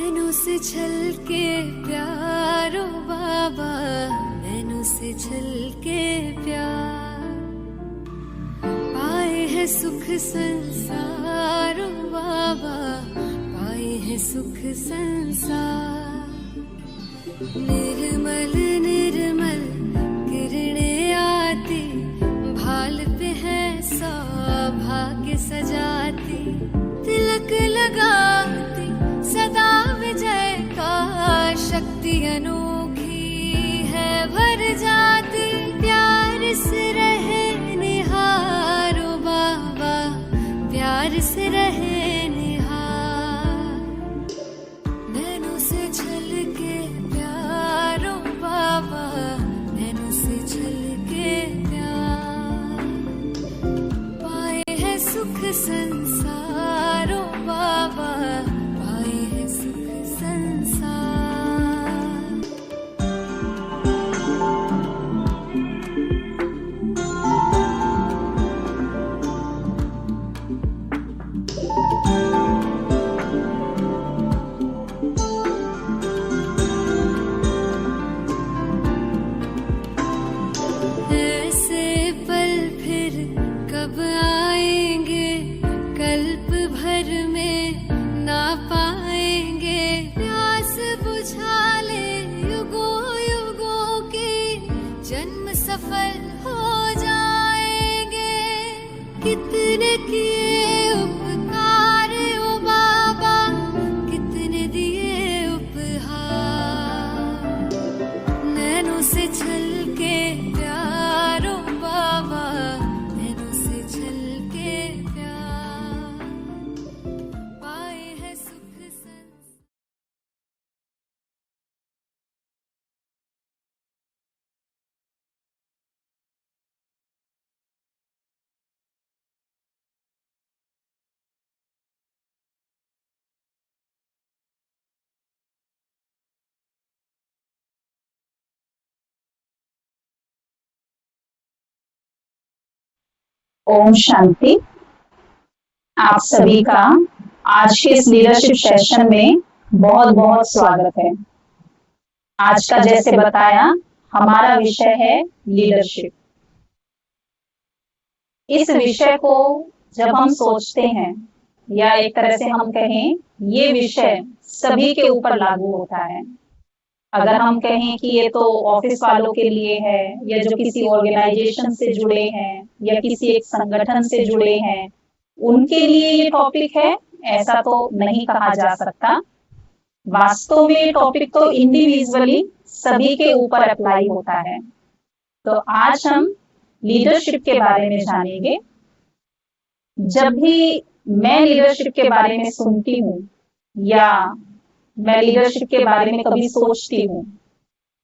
नैनों से छलके प्यारो बाबा, नैनों से छलके प्यार। पाए है सुख संसारो बाबा, पाए है सुख संसार। निर्मल निर्मल किरणें आती, भाल पे है सौभाग्य सजाती। तिलक लगाती सदा विजय का, शक्ति अनोखी है भर जाती। प्यार से रहे निहारो बाबा, प्यार से रहे निहार। नैनों से छलके प्यारो बाबा, नैनों से छलके प्यार। पाए है सुख संसारो बाबा, पाए है सुख संसार। ऐसे पल फिर कब आएंगे, कल्प भर में ना पाएंगे। प्यास बुझा ले युगों युगों के, जन्म सफल हो जाएंगे। कितने किए उपकार ओ बाबा, कितने दिए उपहार। नैनों से छलके प्यारो बाबा, नैनों से छलके प्यार। पाए है सुख संसार। ओम शांति। आप सभी का आज के इस लीडरशिप सेशन में बहुत बहुत स्वागत है। आज का जैसे बताया हमारा विषय है लीडरशिप। इस विषय को जब हम सोचते हैं, या एक तरह से हम कहें ये विषय सभी के ऊपर लागू होता है। अगर हम कहें कि ये तो ऑफिस वालों के लिए है, या जो किसी ऑर्गेनाइजेशन से जुड़े हैं, या किसी एक संगठन से जुड़े हैं, उनके लिए ये टॉपिक है, ऐसा तो नहीं कहा जा सकता। वास्तव में ये टॉपिक तो इंडिविजुअली सभी के ऊपर अप्लाई होता है। तो आज हम लीडरशिप के बारे में जानेंगे। जब भी मैं लीडरशिप के बारे में सुनती हूँ, या मैं लीडरशिप के बारे में कभी सोचती हूँ,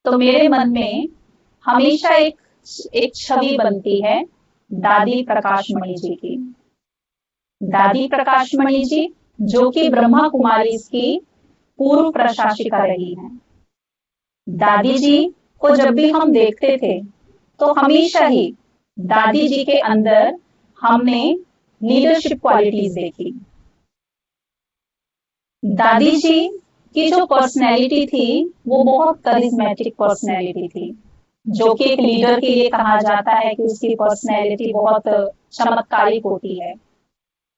तो मेरे मन में हमेशा एक छवि बनती है दादी प्रकाशमणि जी की। दादी प्रकाशमणि जी जो कि ब्रह्मा कुमारी की पूर्व प्रशासिका रही हैं। दादी जी को जब भी हम देखते थे, तो हमेशा ही दादी जी के अंदर हमने लीडरशिप क्वालिटीज देखी। दादी जी की जो पर्सनैलिटी थी, वो बहुत करिश्मेटिक पर्सनैलिटी थी, जो कि एक लीडर के लिए कहा जाता है कि उसकी पर्सनैलिटी बहुत चमत्कारिक होती है।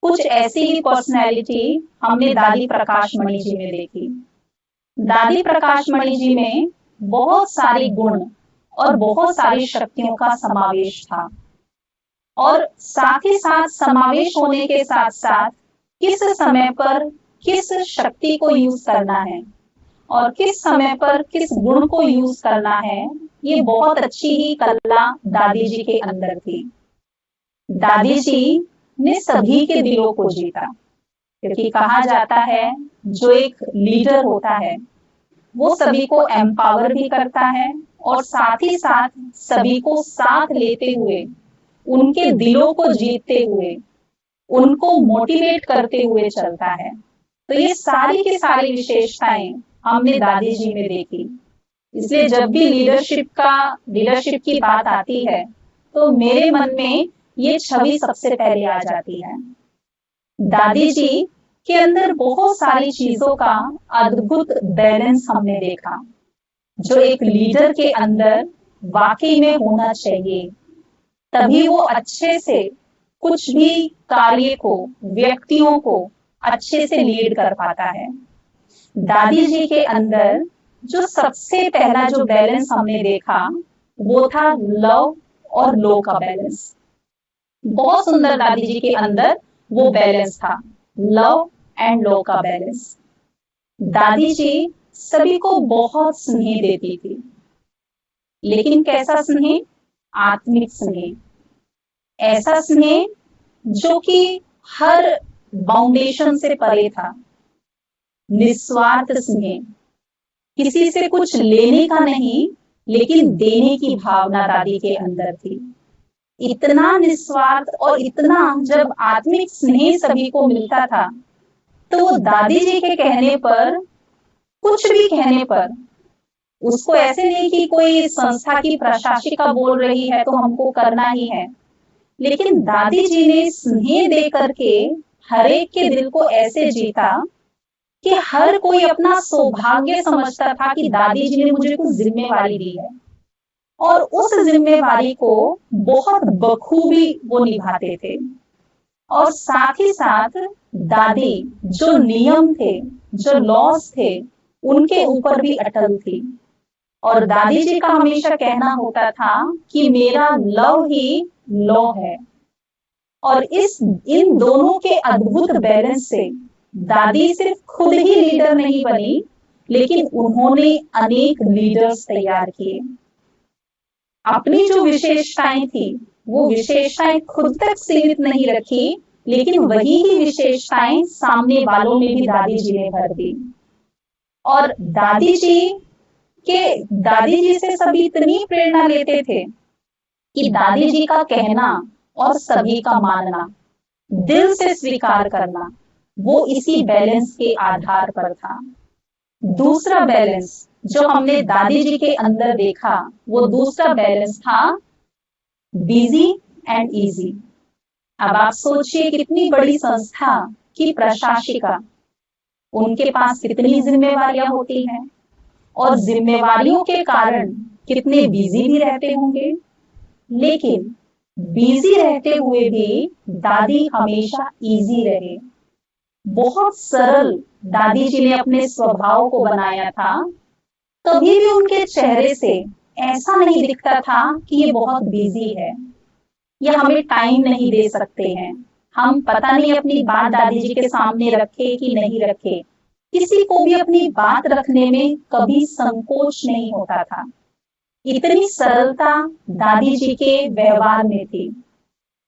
कुछ ऐसी ही पर्सनैलिटी हमने दादी प्रकाशमणि जी में देखी। दादी प्रकाशमणि जी में बहुत सारे गुण और बहुत सारी शक्तियों का समावेश था, और साथ ही साथ समावेश होने के साथ साथ किस समय पर किस शक्ति को यूज करना है और किस समय पर किस गुण को यूज करना है, ये बहुत अच्छी ही कला दादी जी के अंदर थी। दादी जी ने सभी के दिलों को जीता, क्योंकि कहा जाता है जो एक लीडर होता है वो सभी को एम्पावर भी करता है, और साथ ही साथ सभी को साथ लेते हुए, उनके दिलों को जीतते हुए, उनको मोटिवेट करते हुए चलता है। तो ये सारी की सारी विशेषताएं हमने दादी जी में देखी। इसलिए जब भी लीडरशिप की बात आती है, तो मेरे मन में ये छवि सबसे पहले आ जाती है। दादी जी के अंदर बहुत सारी चीजों का अद्भुत बैलेंस हमने देखा, जो एक लीडर के अंदर वाकई में होना चाहिए। तभी वो अच्छे से कुछ भी कार्य को, व्यक्तियों को अच्छे से लीड कर पाता है। दादी जी के अंदर जो सबसे पहला जो बैलेंस हमने देखा वो था लव और लो का बैलेंस। बहुत सुंदर दादी जी के अंदर वो बैलेंस था, लव एंड लो का बैलेंस। दादी जी सभी को बहुत स्नेह देती थी, लेकिन कैसा स्नेह? आत्मिक स्नेह, ऐसा स्नेह जो कि हर बाउंडेशन से परे था, निस्वार्थ स्नेह, किसी से कुछ लेने का नहीं लेकिन देने की भावना दादी के अंदर थी। इतना निस्वार्थ और इतना जब आत्मिक स्नेह सभी को मिलता था, तो वो दादी जी के कहने पर, कुछ भी कहने पर, उसको ऐसे नहीं कि कोई संस्था की प्रशासिका बोल रही है तो हमको करना ही है, लेकिन दादी जी ने स्नेह दे करके हर एक के दिल को ऐसे जीता कि हर कोई अपना सौभाग्य समझता था कि दादी जी ने मुझे कुछ जिम्मेवारी दी है, और उस जिम्मेवारी को बहुत बखूबी वो निभाते थे। और साथ ही साथ दादी जो नियम थे, जो लॉस थे, उनके ऊपर भी अटल थी। और दादी जी का हमेशा कहना होता था कि मेरा लव ही लॉ है। और इन दोनों के अद्भुत बैलेंस से दादी सिर्फ खुद ही लीडर नहीं बनी, लेकिन उन्होंने अनेक लीडर्स तैयार किए। अपनी जो विशेषताएं थी वो विशेषताएं खुद तक सीमित नहीं रखी, लेकिन वही ही विशेषताएं सामने वालों में भी दादी जी ने भर दी। और दादी जी से सभी इतनी प्रेरणा लेते थे कि दादी जी का कहना और सभी का मानना, दिल से स्वीकार करना, वो इसी बैलेंस के आधार पर था। दूसरा बैलेंस जो हमने दादी जी के अंदर देखा, वो दूसरा बैलेंस था बिजी एंड इजी। अब आप सोचिए, कितनी बड़ी संस्था की प्रशासिका, उनके पास कितनी जिम्मेवारियां होती हैं, और जिम्मेवारियों के कारण कितने बिजी भी रहते होंगे। लेकिन बिजी रहते हुए भी दादी हमेशा इजी रहे। बहुत सरल दादी जी ने अपने स्वभाव को बनाया था। कभी भी उनके चेहरे से ऐसा नहीं दिखता था कि ये बहुत बिजी है या हमें टाइम नहीं दे सकते हैं, हम पता नहीं अपनी बात दादी जी के सामने रखे कि नहीं रखे। किसी को भी अपनी बात रखने में कभी संकोच नहीं होता था। इतनी सरलता दादी जी के व्यवहार में थी।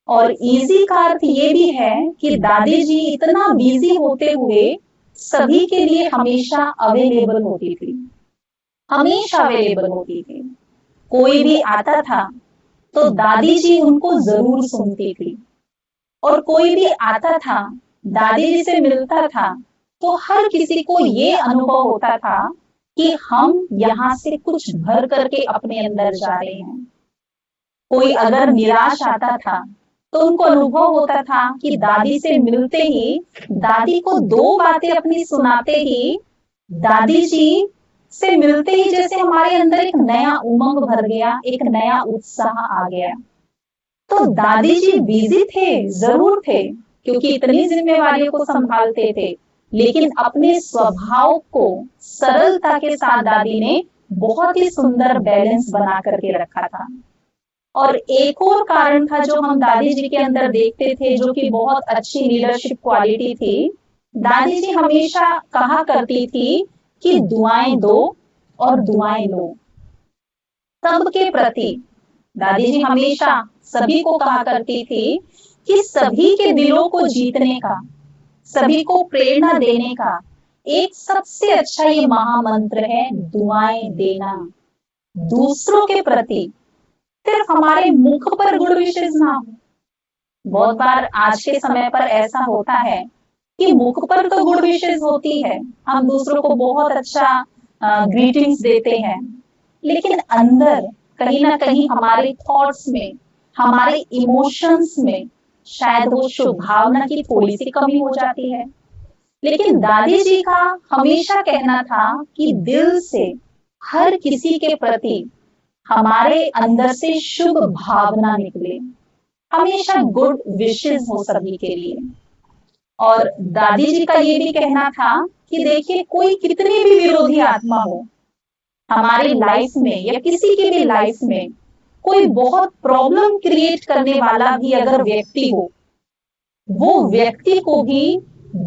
और इजी का अर्थ ये भी है कि दादी जी इतना बिजी होते हुए सभी के लिए हमेशा अवेलेबल होती थी, हमेशा अवेलेबल होती थी। कोई भी आता था तो दादी जी उनको जरूर सुनती थी, और कोई भी आता था, दादी जी से मिलता था, तो हर किसी को ये अनुभव होता था कि हम यहाँ से कुछ भर करके अपने अंदर जा रहे हैं। कोई अगर निराश आता था तो उनको अनुभव होता था कि दादी से मिलते ही, दादी को दो बातें अपनी सुनाते ही, दादी जी से मिलते ही जैसे हमारे अंदर एक नया उमंग भर गया, एक नया उत्साह आ गया। तो दादी जी बिजी थे, जरूर थे, क्योंकि इतनी जिम्मेवारियों को संभालते थे, लेकिन अपने स्वभाव को सरलता के साथ दादी ने बहुत ही सुंदर बैलेंस बना करके रखा था। और एक और कारण था जो हम दादी जी के अंदर देखते थे, जो कि बहुत अच्छी लीडरशिप क्वालिटी थी। दादी जी हमेशा कहा करती थी कि दुआएं दो और दुआएं लो। सबके प्रति दादी जी हमेशा सभी को कहा करती थी कि सभी के दिलों को जीतने का, सभी को प्रेरणा देने का एक सबसे अच्छा ये महामंत्र है दुआएं देना। दूसरों के प्रति सिर्फ हमारे मुख पर गुड विशेष ना हो। बहुत बार आज के समय पर ऐसा होता है कि मुख पर तो गुड विशेष होती है, हम दूसरों को बहुत अच्छा ग्रीटिंग्स देते हैं, लेकिन अंदर कहीं ना कहीं हमारे थॉट्स में, हमारे इमोशंस में शायद वो शुभ भावना की थोड़ी सी कमी हो जाती है। लेकिन दादी जी का हमेशा कहना था कि दिल से हर किसी के प्रति हमारे अंदर से शुभ भावना निकले, हमेशा गुड विशेस हो सभी के लिए। और दादी जी का ये भी कहना था कि देखिए, कोई कितनी भी विरोधी आत्मा हो हमारी लाइफ में या किसी की भी लाइफ में, कोई बहुत प्रॉब्लम क्रिएट करने वाला भी अगर व्यक्ति हो, वो व्यक्ति को भी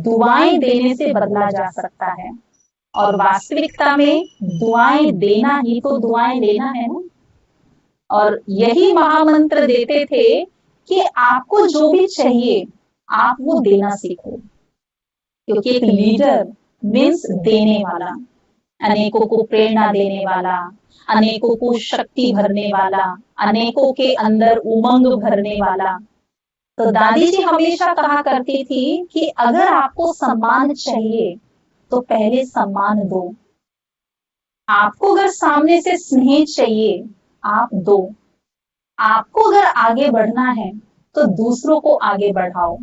दुआएं देने से बदला जा सकता है। और वास्तविकता में दुआएं देना ही तो दुआएं लेना है ना। और यही महामंत्र देते थे कि आपको जो भी चाहिए आप वो देना सीखो, क्योंकि एक लीडर मीन्स देने वाला, अनेकों को प्रेरणा देने वाला, अनेकों को शक्ति भरने वाला, अनेकों के अंदर उमंग भरने वाला। तो दादी जी हमेशा कहा करती थी कि अगर आपको सम्मान चाहिए तो पहले सम्मान दो। आपको अगर सामने से स्नेह चाहिए आप दो। आपको अगर आगे बढ़ना है तो दूसरों को आगे बढ़ाओ।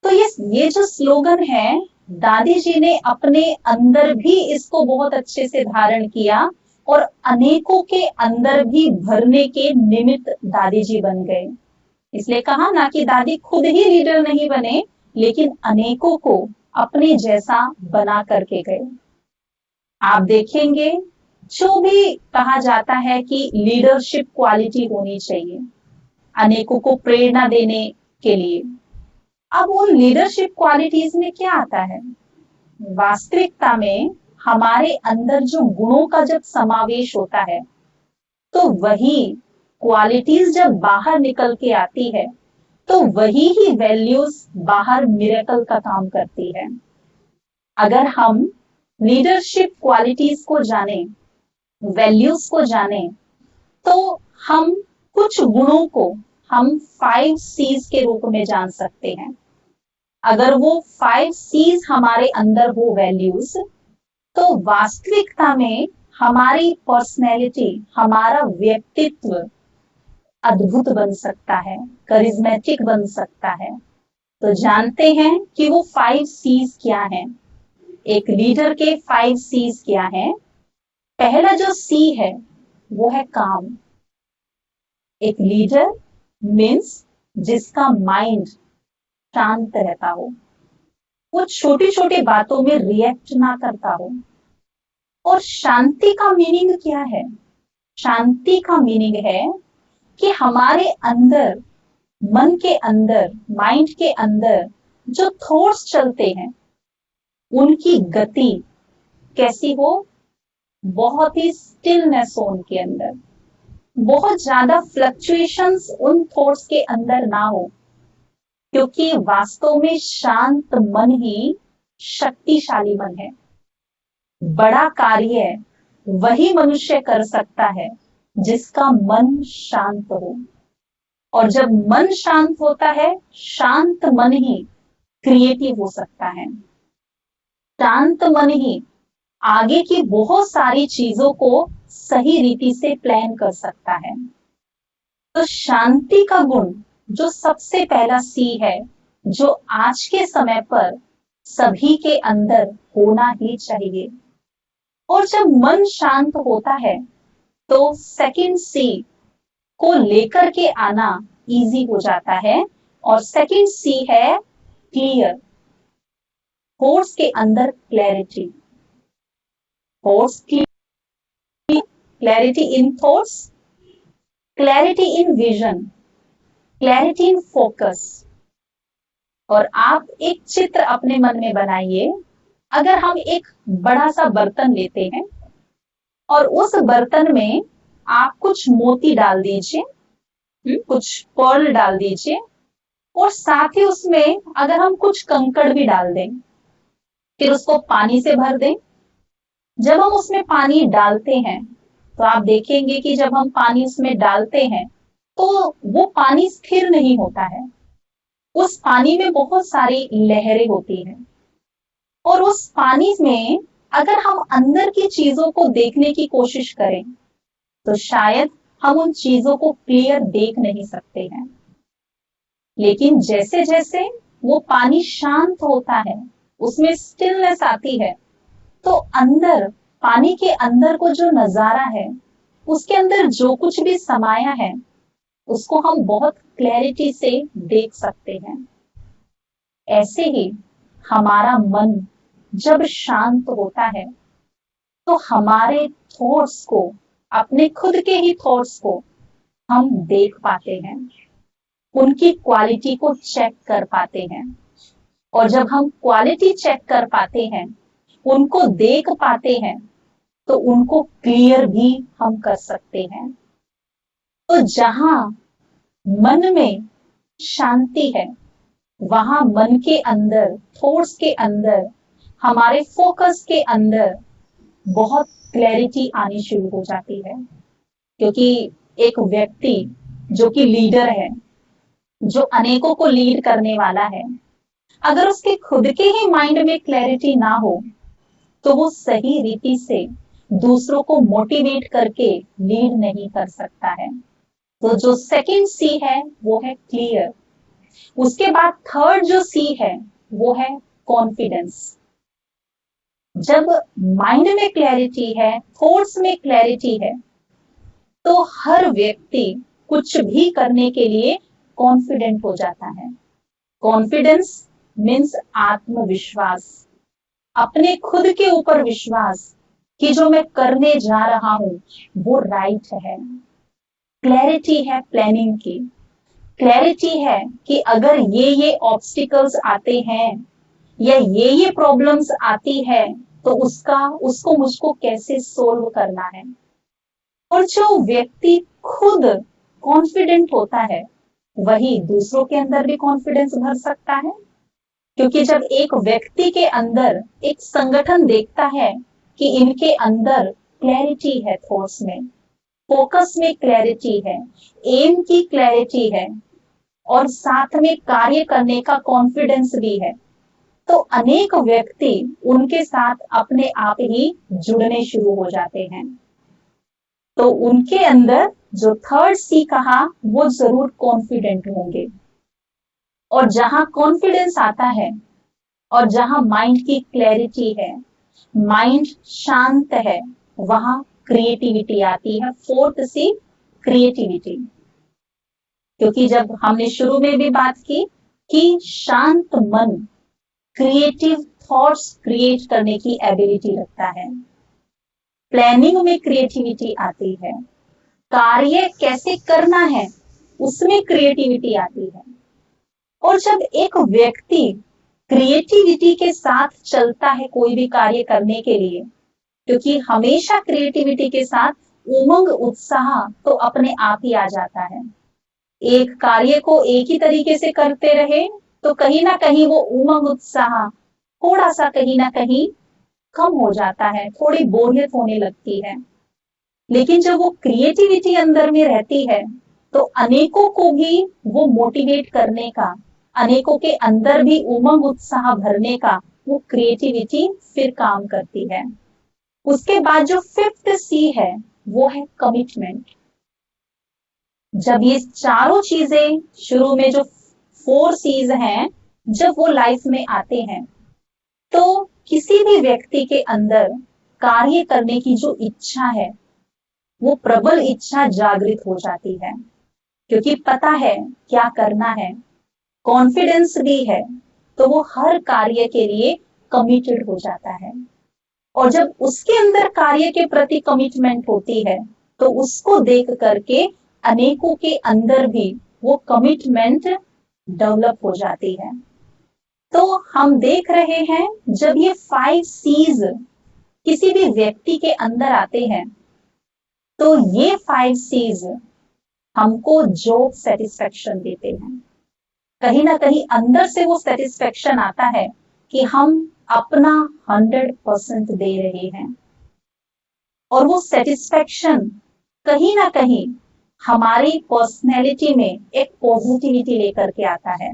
तो ये जो स्लोगन है, दादी जी ने अपने अंदर भी इसको बहुत अच्छे से धारण किया और अनेकों के अंदर भी भरने के निमित्त दादी जी बन गए। इसलिए कहा ना कि दादी खुद ही लीडर नहीं बने, लेकिन अनेकों को अपने जैसा बना करके गए। आप देखेंगे, जो भी कहा जाता है कि लीडरशिप क्वालिटी होनी चाहिए अनेकों को प्रेरणा देने के लिए, अब उन लीडरशिप क्वालिटीज में क्या आता है? वास्तविकता में हमारे अंदर जो गुणों का जब समावेश होता है, तो वही क्वालिटीज जब बाहर निकल के आती है, तो वही ही वैल्यूज बाहर मिरेकल का काम करती है। अगर हम लीडरशिप क्वालिटीज को जाने, वैल्यूज को जाने, तो हम कुछ गुणों को हम 5 C's के रूप में जान सकते हैं। अगर वो 5 C's हमारे अंदर हो वैल्यूज, तो वास्तविकता में हमारी पर्सनैलिटी, हमारा व्यक्तित्व अद्भुत बन सकता है, करिज्मेटिक बन सकता है। तो जानते हैं कि वो 5 C's क्या हैं? एक लीडर के 5 C's क्या हैं? पहला जो C है वो है काम। एक लीडर मीन्स जिसका माइंड शांत रहता हो, वो छोटी छोटी बातों में रिएक्ट ना करता हो। और शांति का मीनिंग क्या है? शांति का मीनिंग है कि हमारे अंदर, मन के अंदर, माइंड के अंदर जो थॉट्स चलते हैं, उनकी गति कैसी हो? बहुत ही स्टिलनेस हो उनके अंदर, बहुत ज्यादा फ्लक्चुएशंस उन थॉट्स के अंदर ना हो, क्योंकि वास्तव में शांत मन ही शक्तिशाली मन है। बड़ा कार्य वही मनुष्य कर सकता है जिसका मन शांत हो। और जब मन शांत होता है, शांत मन ही क्रिएटिव हो सकता है। शांत मन ही आगे की बहुत सारी चीजों को सही रीति से प्लान कर सकता है। तो शांति का गुण जो सबसे पहला C है, जो आज के समय पर सभी के अंदर होना ही चाहिए। और जब मन शांत होता है तो सेकंड C को लेकर के आना इजी हो जाता है। और सेकंड C है क्लियर। थॉट्स के अंदर क्लैरिटी, थॉट्स की clarity in thoughts, clarity in vision, clarity in focus. और आप एक चित्र अपने मन में बनाइए। अगर हम एक बड़ा सा बर्तन लेते हैं और उस बर्तन में आप कुछ मोती डाल दीजिए, कुछ पर्ल डाल दीजिए, और साथ ही उसमें अगर हम कुछ कंकड़ भी डाल दें, फिर उसको पानी से भर दें। जब हम उसमें पानी डालते हैं तो आप देखेंगे कि जब हम पानी उसमें डालते हैं तो वो पानी स्थिर नहीं होता है। उस पानी में बहुत सारी लहरें होती हैं। और उस पानी में अगर हम अंदर की चीजों को देखने की कोशिश करें तो शायद हम उन चीजों को क्लियर देख नहीं सकते हैं। लेकिन जैसे जैसे वो पानी शांत होता है, उसमें स्टिलनेस आती है, तो अंदर, पानी के अंदर को जो नजारा है, उसके अंदर जो कुछ भी समाया है, उसको हम बहुत क्लैरिटी से देख सकते हैं। ऐसे ही हमारा मन जब शांत होता है, तो हमारे थॉट्स को, अपने खुद के ही थॉट्स को हम देख पाते हैं, उनकी क्वालिटी को चेक कर पाते हैं। और जब हम क्वालिटी चेक कर पाते हैं, उनको देख पाते हैं, तो उनको क्लियर भी हम कर सकते हैं। तो जहां मन में शांति है, वहां मन के अंदर, थॉट्स के अंदर, हमारे फोकस के अंदर बहुत क्लैरिटी आनी शुरू हो जाती है। क्योंकि एक व्यक्ति जो कि लीडर है, जो अनेकों को लीड करने वाला है, अगर उसके खुद के ही माइंड में क्लैरिटी ना हो, तो वो सही रीति से दूसरों को मोटिवेट करके लीड नहीं कर सकता है। तो जो सेकंड सी है वो है क्लियर। उसके बाद थर्ड जो सी है वो है कॉन्फिडेंस। जब माइंड में क्लैरिटी है, थॉट्स में क्लैरिटी है, तो हर व्यक्ति कुछ भी करने के लिए कॉन्फिडेंट हो जाता है। कॉन्फिडेंस मीन्स आत्मविश्वास, अपने खुद के ऊपर विश्वास कि जो मैं करने जा रहा हूं वो राइट है। क्लैरिटी है प्लानिंग की, क्लैरिटी है कि अगर ये ऑब्स्टिकल्स आते हैं या ये प्रॉब्लम्स आती है, तो उसको मुझको कैसे सोल्व करना है। और जो व्यक्ति खुद कॉन्फिडेंट होता है, वही दूसरों के अंदर भी कॉन्फिडेंस भर सकता है। क्योंकि जब एक व्यक्ति के अंदर एक संगठन देखता है कि इनके अंदर क्लैरिटी है, थॉट्स में, फोकस में क्लैरिटी है, एम की क्लैरिटी है, और साथ में कार्य करने का कॉन्फिडेंस भी है, तो अनेक व्यक्ति उनके साथ अपने आप ही जुड़ने शुरू हो जाते हैं। तो उनके अंदर जो थर्ड सी कहा, वो जरूर कॉन्फिडेंट होंगे। और जहां कॉन्फिडेंस आता है और जहां माइंड की क्लैरिटी है, माइंड शांत है, वहां क्रिएटिविटी आती है। Fourth C, creativity. क्योंकि जब हमने शुरू में भी बात की कि शांत मन क्रिएटिव थॉट्स क्रिएट करने की एबिलिटी रखता है, प्लानिंग में क्रिएटिविटी आती है, कार्य कैसे करना है उसमें क्रिएटिविटी आती है। और जब एक व्यक्ति क्रिएटिविटी के साथ चलता है कोई भी कार्य करने के लिए, क्योंकि हमेशा क्रिएटिविटी के साथ उमंग, उत्साह तो अपने आप ही आ जाता है। एक कार्य को एक ही तरीके से करते रहे तो कहीं ना कहीं वो उमंग, उत्साह थोड़ा सा कहीं ना कहीं कम हो जाता है, थोड़ी बोरियत होने लगती है। लेकिन जब वो क्रिएटिविटी अंदर में रहती है, तो अनेकों को भी वो मोटिवेट करने का, अनेकों के अंदर भी उमंग, उत्साह भरने का वो क्रिएटिविटी फिर काम करती है। उसके बाद जो फिफ्थ सी है वो है कमिटमेंट। जब ये चारों चीजें, शुरू में जो 4 सीज हैं, जब वो लाइफ में आते हैं, तो किसी भी व्यक्ति के अंदर कार्य करने की जो इच्छा है, वो प्रबल इच्छा जागृत हो जाती है। क्योंकि पता है क्या करना है, कॉन्फिडेंस भी है, तो वो हर कार्य के लिए कमिटेड हो जाता है। और जब उसके अंदर कार्य के प्रति कमिटमेंट होती है, तो उसको देख करके अनेकों के अंदर भी वो कमिटमेंट डेवलप हो जाती है। तो हम देख रहे हैं, जब ये 5 सीज किसी भी व्यक्ति के अंदर आते हैं, तो ये 5 सीज हमको जॉब सेटिस्फेक्शन देते हैं। कहीं ना कहीं अंदर से वो सेटिस्फेक्शन आता है कि हम अपना 100% दे रहे हैं। और वो सेटिस्फेक्शन कहीं ना कहीं हमारी पर्सनैलिटी में एक पॉजिटिविटी लेकर के आता है,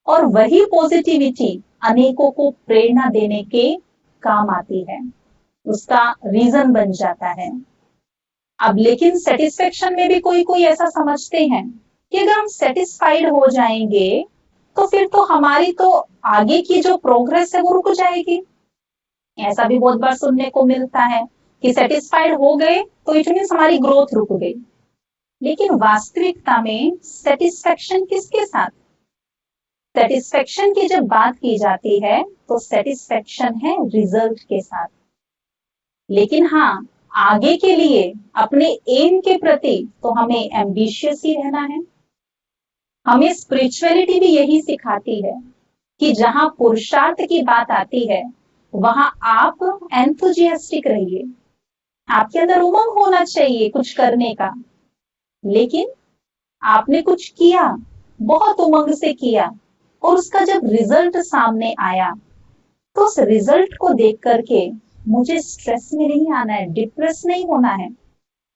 और वही पॉजिटिविटी अनेकों को प्रेरणा देने के काम आती है, उसका रीजन बन जाता है। अब लेकिन सेटिस्फेक्शन में भी कोई कोई ऐसा समझते हैं कि अगर हम सेटिस्फाइड हो जाएंगे तो फिर तो हमारी तो आगे की जो प्रोग्रेस है वो रुक जाएगी। ऐसा भी बहुत बार सुनने को मिलता है कि सेटिस्फाइड हो गए तो इट मीन्स हमारी ग्रोथ रुक गई। लेकिन वास्तविकता में सेटिस्फेक्शन किसके साथ? सेटिस्फेक्शन की जब बात की जाती है तो सेटिस्फेक्शन है रिजल्ट के साथ। लेकिन हाँ, आगे के लिए अपने एम के प्रति तो हमें एम्बिशियस ही रहना है। हमें स्पिरिचुअलिटी भी यही सिखाती है कि जहां पुरुषार्थ की बात आती है वहां आप एंथुजियास्टिक रहिए, आपके अंदर उमंग होना चाहिए कुछ करने का। लेकिन आपने कुछ किया, बहुत उमंग से किया, और उसका जब रिजल्ट सामने आया तो उस रिजल्ट को देख करके मुझे स्ट्रेस में नहीं आना है, डिप्रेस नहीं होना है,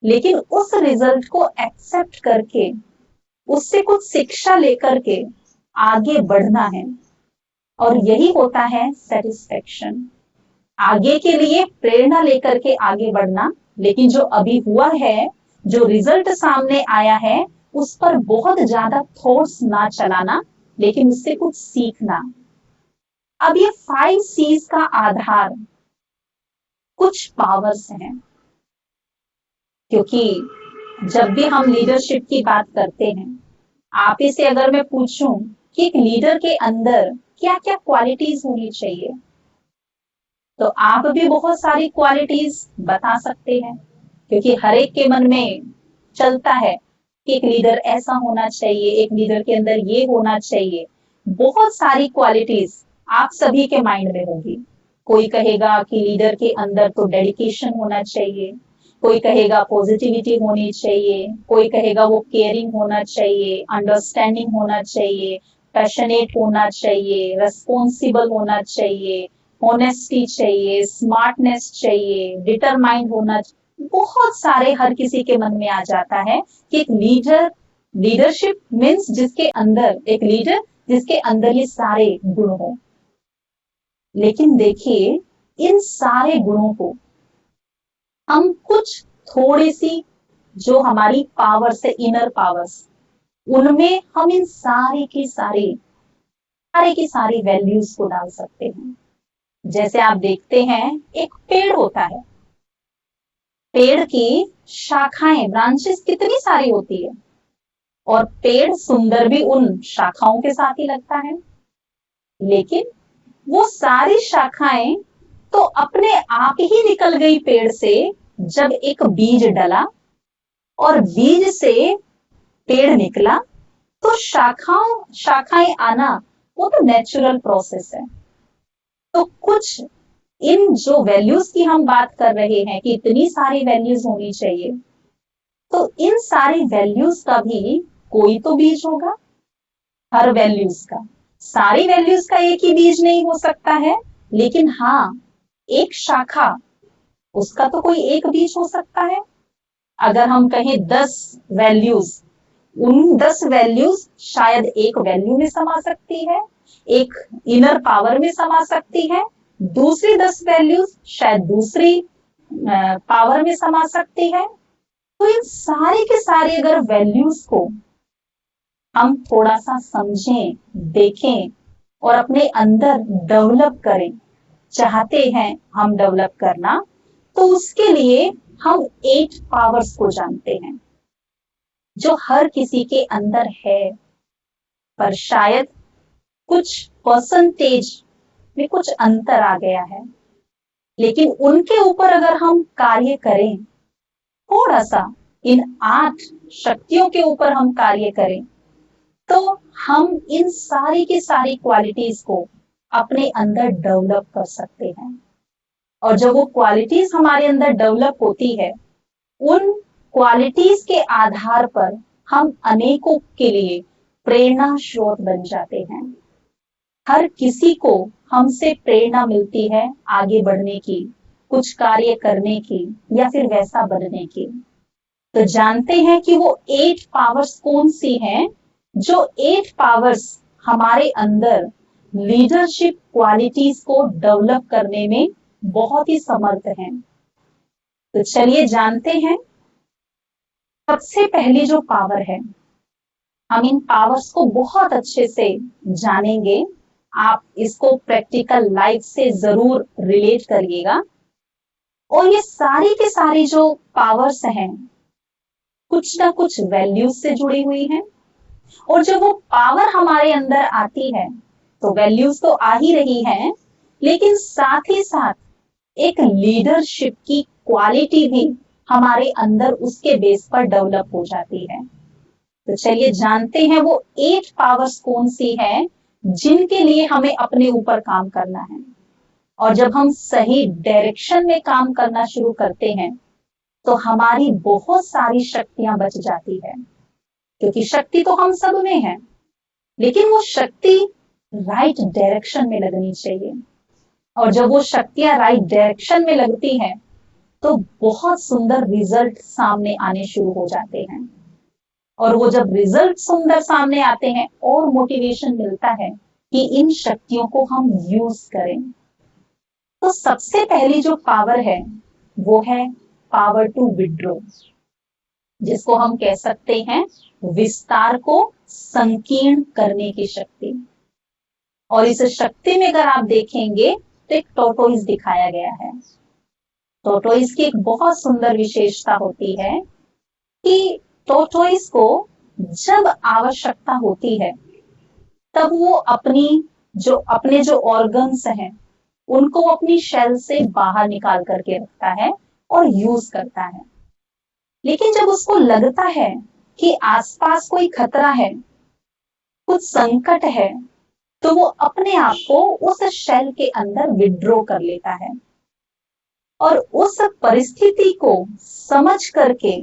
लेकिन उस रिजल्ट को एक्सेप्ट करके उससे कुछ शिक्षा लेकर के आगे बढ़ना है। और यही होता है सेटिस्फेक्शन, आगे के लिए प्रेरणा लेकर के आगे बढ़ना। लेकिन जो अभी हुआ है, जो रिजल्ट सामने आया है, उस पर बहुत ज्यादा थॉट्स ना चलाना, लेकिन उससे कुछ सीखना। अब ये 5 C's का आधार कुछ पावर्स हैं, क्योंकि जब भी हम लीडरशिप की बात करते हैं, आप ही से अगर मैं पूछूं कि एक लीडर के अंदर क्या क्या क्वालिटीज होनी चाहिए, तो आप भी बहुत सारी क्वालिटीज बता सकते हैं, क्योंकि हर एक के मन में चलता है कि एक लीडर ऐसा होना चाहिए, एक लीडर के अंदर ये होना चाहिए। बहुत सारी क्वालिटीज आप सभी के माइंड में होगी। कोई कहेगा कि लीडर के अंदर तो डेडिकेशन होना चाहिए, कोई कहेगा पॉजिटिविटी होनी चाहिए, कोई कहेगा वो केयरिंग होना चाहिए, अंडरस्टैंडिंग होना चाहिए, पैशनेट होना चाहिए, रेस्पॉन्सिबल होना चाहिए, ऑनेस्टी चाहिए, स्मार्टनेस चाहिए, डिटरमाइंड होना चाहिए। बहुत सारे हर किसी के मन में आ जाता है कि एक लीडरशिप मीन्स जिसके अंदर, एक लीडर जिसके अंदर ये सारे गुण हो। लेकिन देखिए, इन सारे गुणों को हम कुछ थोड़ी सी जो हमारी पावर्स है, इनर पावर्स, उनमें हम इन सारे की सारी वैल्यूज को डाल सकते हैं। जैसे आप देखते हैं, एक पेड़ होता है, पेड़ की शाखाएं, ब्रांचेस कितनी सारी होती है, और पेड़ सुंदर भी उन शाखाओं के साथ ही लगता है। लेकिन वो सारी शाखाएं तो अपने आप ही निकल गई पेड़ से जब एक बीज डला, और बीज से पेड़ निकला, तो शाखाएं आना वो तो नेचुरल प्रोसेस है। तो कुछ इन जो वैल्यूज की हम बात कर रहे हैं कि इतनी सारी वैल्यूज होनी चाहिए, तो इन सारी वैल्यूज का भी कोई तो बीज होगा। हर वैल्यूज का, सारी वैल्यूज का एक ही बीज नहीं हो सकता है, लेकिन हाँ, एक शाखा, उसका तो कोई एक बीज हो सकता है। अगर हम कहें 10 वैल्यूज, उन 10 वैल्यूज शायद एक वैल्यू में समा सकती है, एक इनर पावर में समा सकती है, दूसरी 10 वैल्यूज शायद दूसरी पावर में समा सकती है। तो इन सारी के सारी अगर वैल्यूज को हम थोड़ा सा समझें, देखें और अपने अंदर डेवलप करें, चाहते हैं हम डेवलप करना, तो उसके लिए हम 8 पावर्स को जानते हैं जो हर किसी के अंदर है, पर शायद कुछ परसेंटेज में कुछ अंतर आ गया है। लेकिन उनके ऊपर अगर हम कार्य करें, थोड़ा सा इन 8 शक्तियों के ऊपर हम कार्य करें, तो हम इन सारी की सारी क्वालिटीज को अपने अंदर डेवलप कर सकते हैं। और जब वो क्वालिटीज हमारे अंदर डेवलप होती है, उन क्वालिटीज के आधार पर हम अनेकों के लिए प्रेरणा स्रोत बन जाते हैं। हर किसी को हमसे प्रेरणा मिलती है आगे बढ़ने की, कुछ कार्य करने की, या फिर वैसा बनने की। तो जानते हैं कि वो 8 पावर्स कौन सी हैं, जो 8 पावर्स हमारे अंदर लीडरशिप क्वालिटीज को डेवलप करने में बहुत ही समर्थ हैं। तो चलिए जानते हैं। सबसे पहली जो पावर है, हम इन पावर्स को बहुत अच्छे से जानेंगे। आप इसको प्रैक्टिकल लाइफ से जरूर रिलेट करिएगा। और ये सारी के सारी जो पावर्स हैं कुछ ना कुछ वैल्यूज से जुड़ी हुई हैं। और जब वो पावर हमारे अंदर आती है तो वैल्यूज तो आ ही रही हैं, लेकिन साथ ही साथ एक लीडरशिप की क्वालिटी भी हमारे अंदर उसके बेस पर डेवलप हो जाती है। तो चलिए जानते हैं वो 8 पावर्स कौन सी है जिनके लिए हमें अपने ऊपर काम करना है। और जब हम सही डायरेक्शन में काम करना शुरू करते हैं तो हमारी बहुत सारी शक्तियां बच जाती है, क्योंकि शक्ति तो हम सब में है, लेकिन वो शक्ति राइट डायरेक्शन में लगनी चाहिए। और जब वो शक्तियां राइट डायरेक्शन में लगती हैं तो बहुत सुंदर रिजल्ट सामने आने शुरू हो जाते हैं। और वो जब रिजल्ट सुंदर सामने आते हैं और मोटिवेशन मिलता है कि इन शक्तियों को हम यूज करें। तो सबसे पहली जो पावर है वो है पावर टू विड्रॉ, जिसको हम कह सकते हैं विस्तार को संकीर्ण करने की शक्ति। और इस शक्ति में अगर आप देखेंगे तो एक टोटोइस दिखाया गया है। टोटोइस की एक बहुत सुंदर विशेषता होती है कि टोटोइस को जब आवश्यकता होती है तब वो अपने जो ऑर्गन्स हैं उनको अपनी शेल से बाहर निकाल करके रखता है और यूज करता है। लेकिन जब उसको लगता है कि आसपास कोई खतरा है, कुछ संकट है, तो वो अपने आप को उस शेल के अंदर विड्रॉ कर लेता है। और उस परिस्थिति को समझ करके,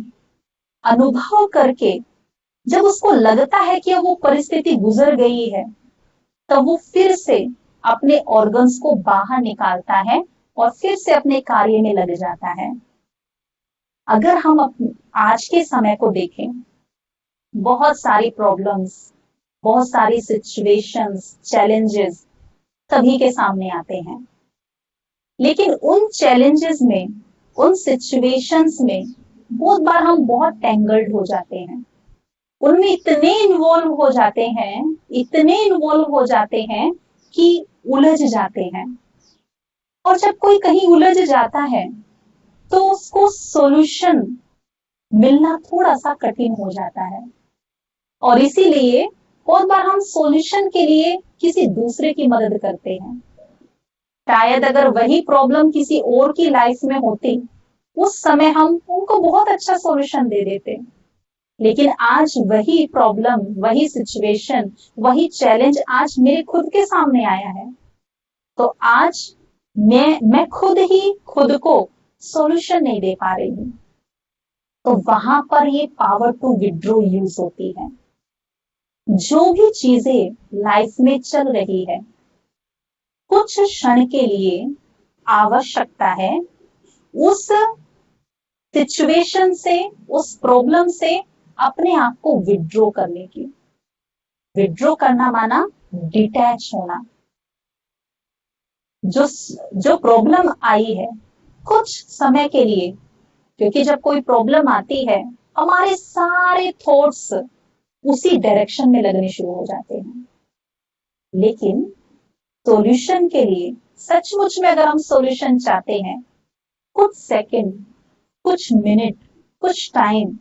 अनुभव करके, जब उसको लगता है कि वो परिस्थिति गुजर गई है, तब वो फिर से अपने ऑर्गन्स को बाहर निकालता है और फिर से अपने कार्य में लग जाता है। अगर हम आज के समय को देखें, बहुत सारी प्रॉब्लम्स, बहुत सारी सिचुएशंस, चैलेंजेस सभी के सामने आते हैं। लेकिन उन चैलेंजेस में, उन सिचुएशंस में बहुत बार हम बहुत टेंगल्ड हो जाते हैं, उनमें इतने इन्वॉल्व हो जाते हैं, इतने इन्वॉल्व हो जाते हैं कि उलझ जाते हैं। और जब कोई कहीं उलझ जाता है तो उसको सॉल्यूशन मिलना थोड़ा सा कठिन हो जाता है। और इसीलिए बहुत बार हम सॉल्यूशन के लिए किसी दूसरे की मदद करते हैं। शायद अगर वही प्रॉब्लम किसी और की लाइफ में होती, उस समय हम उनको बहुत अच्छा सॉल्यूशन दे देते। लेकिन आज वही प्रॉब्लम, वही सिचुएशन, वही चैलेंज आज मेरे खुद के सामने आया है, तो आज मैं खुद ही खुद को सॉल्यूशन नहीं दे पा रही हूं। तो वहां पर ये पावर टू विड्रॉ यूज होती है। जो भी चीजें लाइफ में चल रही है, कुछ क्षण के लिए आवश्यकता है उस सिचुएशन से, उस प्रॉब्लम से अपने आप को विड्रॉ करने की। विड्रॉ करना माना डिटैच होना। जो प्रॉब्लम आई है कुछ समय के लिए, क्योंकि जब कोई प्रॉब्लम आती है हमारे सारे थॉट्स उसी डायरेक्शन में लगने शुरू हो जाते हैं। लेकिन सॉल्यूशन के लिए, सचमुच में अगर हम सॉल्यूशन चाहते हैं, कुछ सेकंड, कुछ मिनट, कुछ टाइम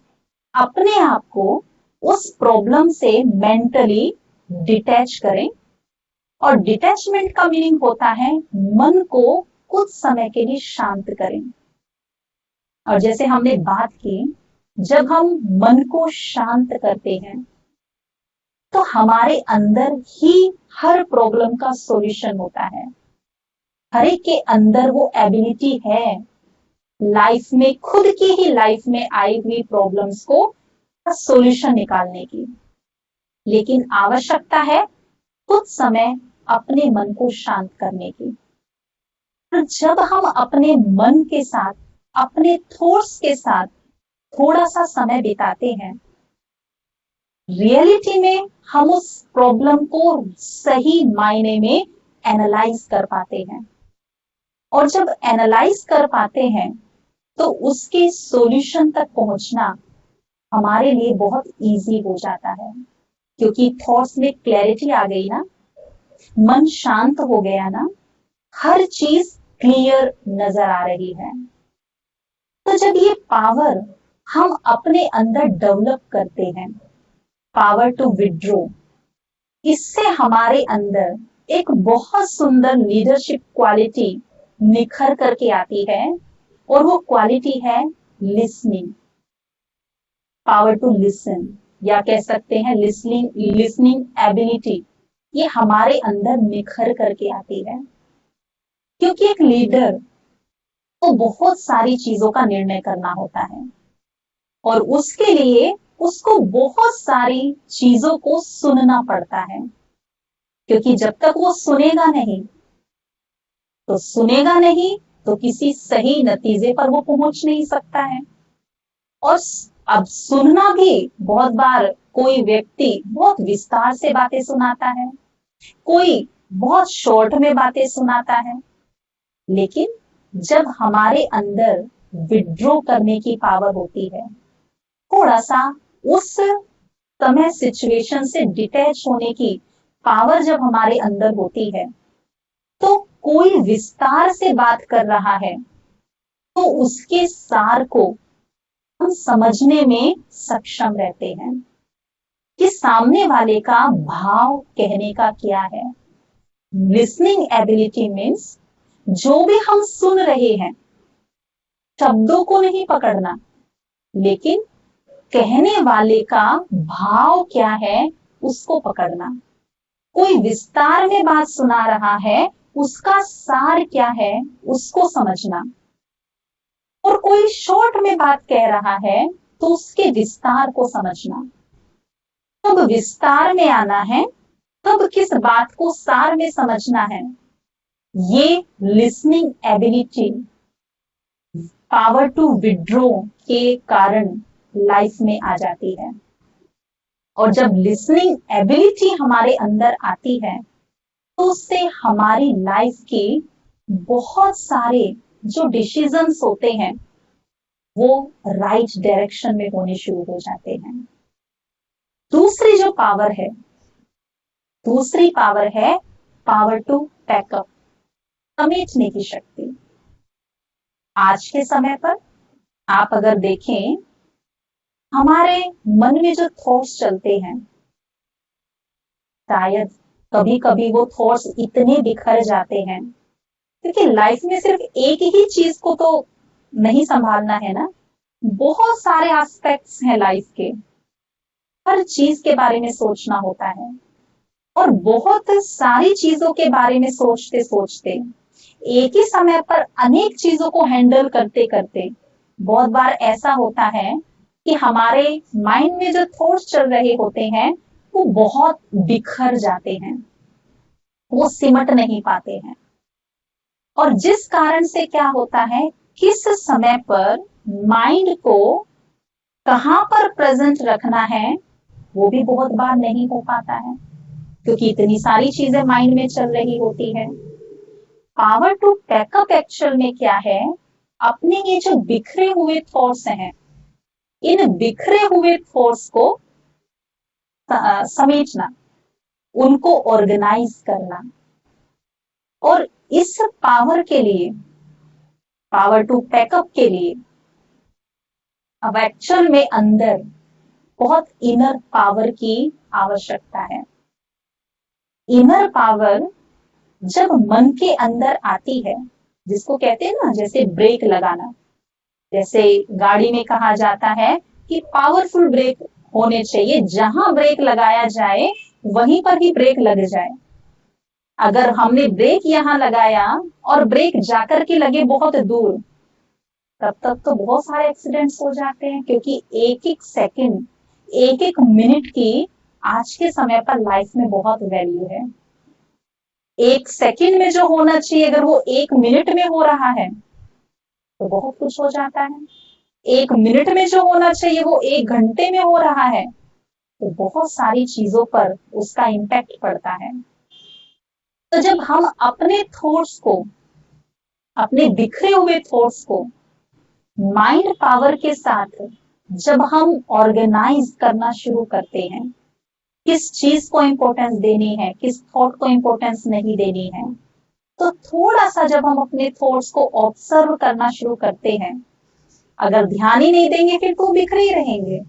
अपने आप को उस प्रॉब्लम से मेंटली डिटैच करें। और डिटैचमेंट का मीनिंग होता है मन को कुछ समय के लिए शांत करें। और जैसे हमने बात की, जब हम मन को शांत करते हैं तो हमारे अंदर ही हर प्रॉब्लम का सॉल्यूशन होता है। हर एक के अंदर वो एबिलिटी है लाइफ में, खुद की ही लाइफ में आई हुई प्रॉब्लम्स को सॉल्यूशन निकालने की। लेकिन आवश्यकता है कुछ समय अपने मन को शांत करने की। और जब हम अपने मन के साथ, अपने थॉट्स के साथ थोड़ा सा समय बिताते हैं, रियलिटी में हम उस प्रॉब्लम को सही मायने में एनालाइज कर पाते हैं। और जब एनालाइज कर पाते हैं तो उसके सॉल्यूशन तक पहुंचना हमारे लिए बहुत इजी हो जाता है। क्योंकि थॉट्स में क्लैरिटी आ गई ना, मन शांत हो गया ना, हर चीज क्लियर नजर आ रही है। तो जब ये पावर हम अपने अंदर डेवलप करते हैं, पावर टू विड्रॉ, इससे हमारे अंदर एक बहुत सुंदर लीडरशिप क्वालिटी निखर करके आती है, और वो क्वालिटी है लिसनिंग, पावर टू लिसन, या कह सकते हैं लिसनिंग एबिलिटी। ये हमारे अंदर निखर करके आती है, क्योंकि एक लीडर को बहुत सारी चीजों का निर्णय करना होता है, और उसके लिए उसको बहुत सारी चीजों को सुनना पड़ता है, क्योंकि जब तक वो सुनेगा नहीं तो किसी सही नतीजे पर वो पहुंच नहीं सकता है। और अब सुनना भी, बहुत बार कोई व्यक्ति बहुत विस्तार से बातें सुनाता है, कोई बहुत शॉर्ट में बातें सुनाता है, लेकिन जब हमारे अंदर विड्रॉ करने की पावर होती है, थोड़ा सा उस समय सिचुएशन से डिटैच होने की पावर जब हमारे अंदर होती है, तो कोई विस्तार से बात कर रहा है तो उसके सार को हम समझने में सक्षम रहते हैं कि सामने वाले का भाव कहने का क्या है। लिसनिंग एबिलिटी मीन्स जो भी हम सुन रहे हैं, शब्दों को नहीं पकड़ना, लेकिन कहने वाले का भाव क्या है उसको पकड़ना। कोई विस्तार में बात सुना रहा है, उसका सार क्या है उसको समझना, और कोई शॉर्ट में बात कह रहा है तो उसके विस्तार को समझना। तब विस्तार में आना है, तब किस बात को सार में समझना है, ये listening ability, power to withdraw के कारण लाइफ में आ जाती है। और जब लिसनिंग एबिलिटी हमारे अंदर आती है, तो उससे हमारी लाइफ की बहुत सारे जो डिसीजंस होते हैं वो राइट डायरेक्शन में होने शुरू हो जाते हैं। दूसरी जो पावर है, दूसरी पावर है पावर टू पैकअप, समेटने की शक्ति। आज के समय पर आप अगर देखें, हमारे मन में जो थॉट्स चलते हैं, शायद कभी कभी वो थॉट्स इतने बिखर जाते हैं, क्योंकि लाइफ में सिर्फ एक ही चीज को तो नहीं संभालना है ना, बहुत सारे एस्पेक्ट्स हैं लाइफ के, हर चीज के बारे में सोचना होता है, और बहुत सारी चीजों के बारे में सोचते सोचते एक ही समय पर अनेक चीजों को हैंडल करते करते बहुत बार ऐसा होता है कि हमारे माइंड में जो थॉट्स चल रहे होते हैं वो बहुत बिखर जाते हैं, वो सिमट नहीं पाते हैं। और जिस कारण से क्या होता है, किस समय पर माइंड को कहां पर प्रेजेंट रखना है वो भी बहुत बार नहीं हो पाता है, क्योंकि इतनी सारी चीजें माइंड में चल रही होती है। पावर टू पैकअप एक्चुअल में क्या है, अपने ये जो बिखरे हुए थॉट्स हैं, इन बिखरे हुए थॉट्स को समेटना, उनको ऑर्गेनाइज करना। और इस पावर के लिए, पावर टू पैकअप के लिए, अब एक्चुअल में अंदर बहुत इनर पावर की आवश्यकता है। इनर पावर जब मन के अंदर आती है, जिसको कहते हैं ना जैसे ब्रेक लगाना, जैसे गाड़ी में कहा जाता है कि पावरफुल ब्रेक होने चाहिए, जहां ब्रेक लगाया जाए वहीं पर ही ब्रेक लग जाए। अगर हमने ब्रेक यहां लगाया और ब्रेक जाकर के लगे बहुत दूर, तब तक तो बहुत सारे एक्सीडेंट्स हो जाते हैं, क्योंकि एक एक सेकंड, एक एक मिनट की आज के समय पर लाइफ में बहुत वैल्यू है। एक सेकंड में जो होना चाहिए, अगर वो एक मिनट में हो रहा है तो बहुत कुछ हो जाता है। एक मिनट में जो होना चाहिए वो एक घंटे में हो रहा है तो बहुत सारी चीजों पर उसका इम्पैक्ट पड़ता है। तो जब हम अपने थॉट्स को, अपने बिखरे हुए थॉट्स को माइंड पावर के साथ जब हम ऑर्गेनाइज करना शुरू करते हैं, किस चीज को इंपॉर्टेंस देनी है, किस थॉट को इंपॉर्टेंस नहीं देनी है। तो थोड़ा सा जब हम अपने थॉट्स को ऑब्जर्व करना शुरू करते हैं, अगर ध्यान ही नहीं देंगे फिर तो बिखरे ही रहेंगे,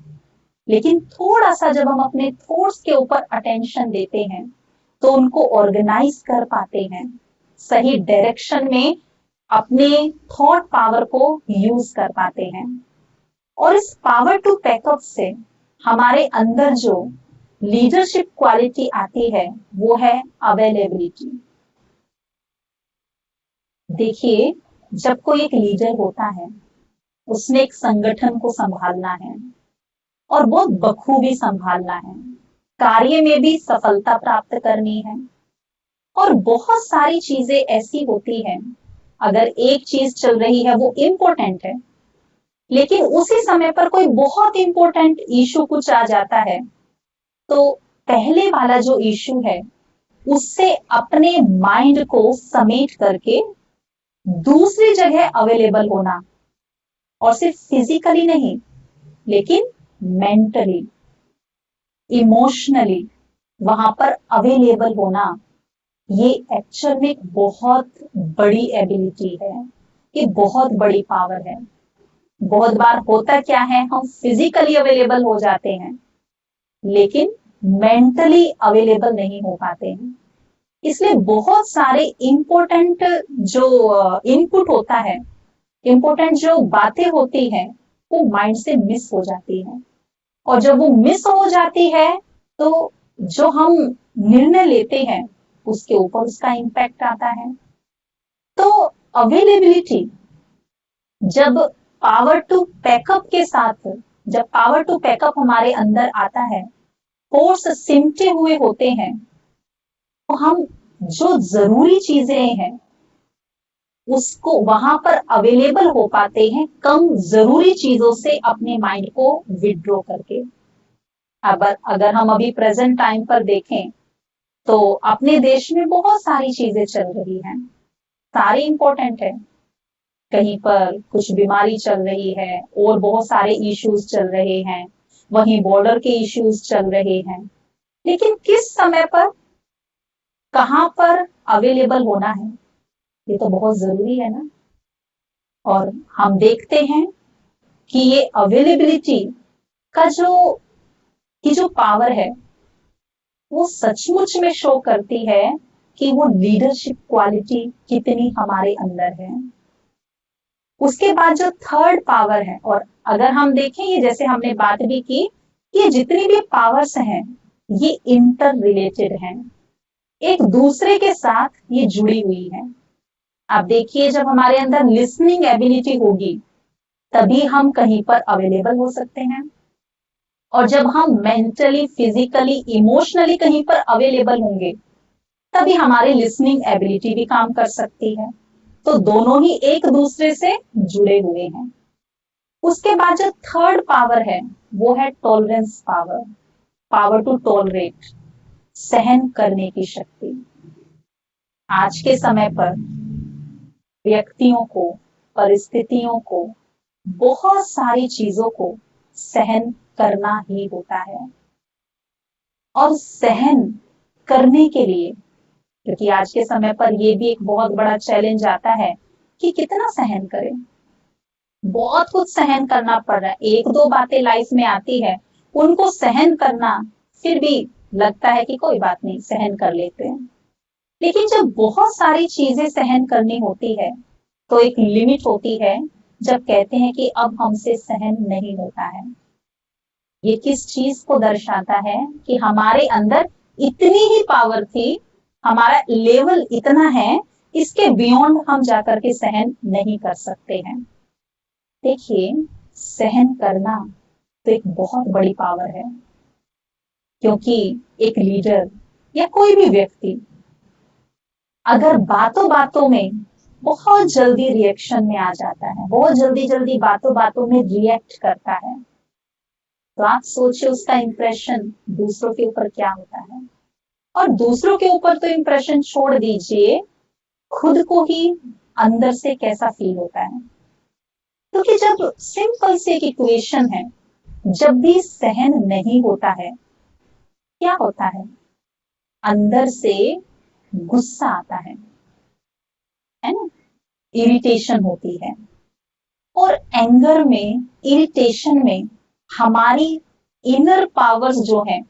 लेकिन थोड़ा सा जब हम अपने थॉट्स के ऊपर अटेंशन देते हैं तो उनको ऑर्गेनाइज कर पाते हैं, सही डायरेक्शन में अपने थॉट पावर को यूज कर पाते हैं। और इस पावर टू पैकअप से हमारे अंदर जो लीडरशिप क्वालिटी आती है वो है अवेलेबिलिटी। देखिए, जब कोई एक लीडर होता है, उसने एक संगठन को संभालना है और बहुत बखूबी संभालना है, कार्य में भी सफलता प्राप्त करनी है, और बहुत सारी चीजें ऐसी होती हैं, अगर एक चीज चल रही है वो इम्पोर्टेंट है, लेकिन उसी समय पर कोई बहुत इंपॉर्टेंट इशू कुछ आ जाता है, तो पहले वाला जो इशू है उससे अपने माइंड को समेट करके दूसरी जगह अवेलेबल होना, और सिर्फ फिजिकली नहीं लेकिन मेंटली, इमोशनली वहां पर अवेलेबल होना, ये एक्चुअल में एक बहुत बड़ी एबिलिटी है, ये बहुत बड़ी पावर है। बहुत बार होता क्या है, हम फिजिकली अवेलेबल हो जाते हैं लेकिन मेंटली अवेलेबल नहीं हो पाते हैं। इसलिए बहुत सारे इंपॉर्टेंट जो इनपुट होता है, इंपॉर्टेंट जो बातें होती हैं, वो माइंड से मिस हो जाती है, और जब वो मिस हो जाती है तो जो हम निर्णय लेते हैं उसके ऊपर उसका इम्पैक्ट आता है। तो अवेलेबिलिटी जब पावर टू पैकअप के साथ, जब पावर टू पैकअप हमारे अंदर आता है, फोर्स सिमटे हुए होते हैं, तो हम जो जरूरी चीजें हैं उसको वहां पर अवेलेबल हो पाते हैं, कम जरूरी चीजों से अपने माइंड को विड्रॉ करके। अब अगर हम अभी प्रेजेंट टाइम पर देखें तो अपने देश में बहुत सारी चीजें चल रही हैं, सारी इंपॉर्टेंट है, कहीं पर कुछ बीमारी चल रही है और बहुत सारे इश्यूज चल रहे हैं, वहीं बॉर्डर के इश्यूज चल रहे हैं, लेकिन किस समय पर कहां पर अवेलेबल होना है ये तो बहुत जरूरी है ना। और हम देखते हैं कि ये अवेलेबिलिटी का जो पावर है वो सचमुच में शो करती है कि वो लीडरशिप क्वालिटी कितनी हमारे अंदर है। उसके बाद जो थर्ड पावर है, और अगर हम देखें ये जैसे हमने बात भी की, ये जितनी भी पावर्स हैं ये इंटर रिलेटेड हैं, एक दूसरे के साथ ये जुड़ी हुई है। आप देखिए, जब हमारे अंदर लिसनिंग एबिलिटी होगी तभी हम कहीं पर अवेलेबल हो सकते हैं, और जब हम मेंटली, फिजिकली, इमोशनली कहीं पर अवेलेबल होंगे तभी हमारी लिसनिंग एबिलिटी भी काम कर सकती है। तो दोनों ही एक दूसरे से जुड़े हुए हैं। उसके बाद जो थर्ड पावर है वो है tolerance power, power to tolerate, सहन करने की शक्ति। आज के समय पर व्यक्तियों को, परिस्थितियों को, बहुत सारी चीजों को सहन करना ही होता है, और सहन करने के लिए, क्योंकि आज के समय पर यह भी एक बहुत बड़ा चैलेंज आता है कि कितना सहन करें, बहुत कुछ सहन करना पड़ रहा है। एक दो बातें लाइफ में आती है, उनको सहन करना फिर भी लगता है कि कोई बात नहीं, सहन कर लेते हैं, लेकिन जब बहुत सारी चीजें सहन करनी होती है तो एक लिमिट होती है, जब कहते हैं कि अब हमसे सहन नहीं होता है। ये किस चीज को दर्शाता है कि हमारे अंदर इतनी ही पावर थी, हमारा लेवल इतना है, इसके बियॉन्ड हम जाकर के सहन नहीं कर सकते हैं। देखिए, सहन करना तो एक बहुत बड़ी पावर है, क्योंकि एक लीडर या कोई भी व्यक्ति अगर बातों बातों में बहुत जल्दी रिएक्शन में आ जाता है, बहुत जल्दी जल्दी बातों बातों में रिएक्ट करता है, तो आप सोचिए उसका इंप्रेशन दूसरों के ऊपर क्या होता है। और दूसरों के ऊपर तो इंप्रेशन छोड़ दीजिए, खुद को ही अंदर से कैसा फील होता है। क्योंकि जब सिंपल से एक इक्वेशन है, जब भी सहन नहीं होता है क्या होता है? अंदर से गुस्सा आता है ना? इरिटेशन होती है। और एंगर में, इरिटेशन में हमारी इनर पावर्स जो है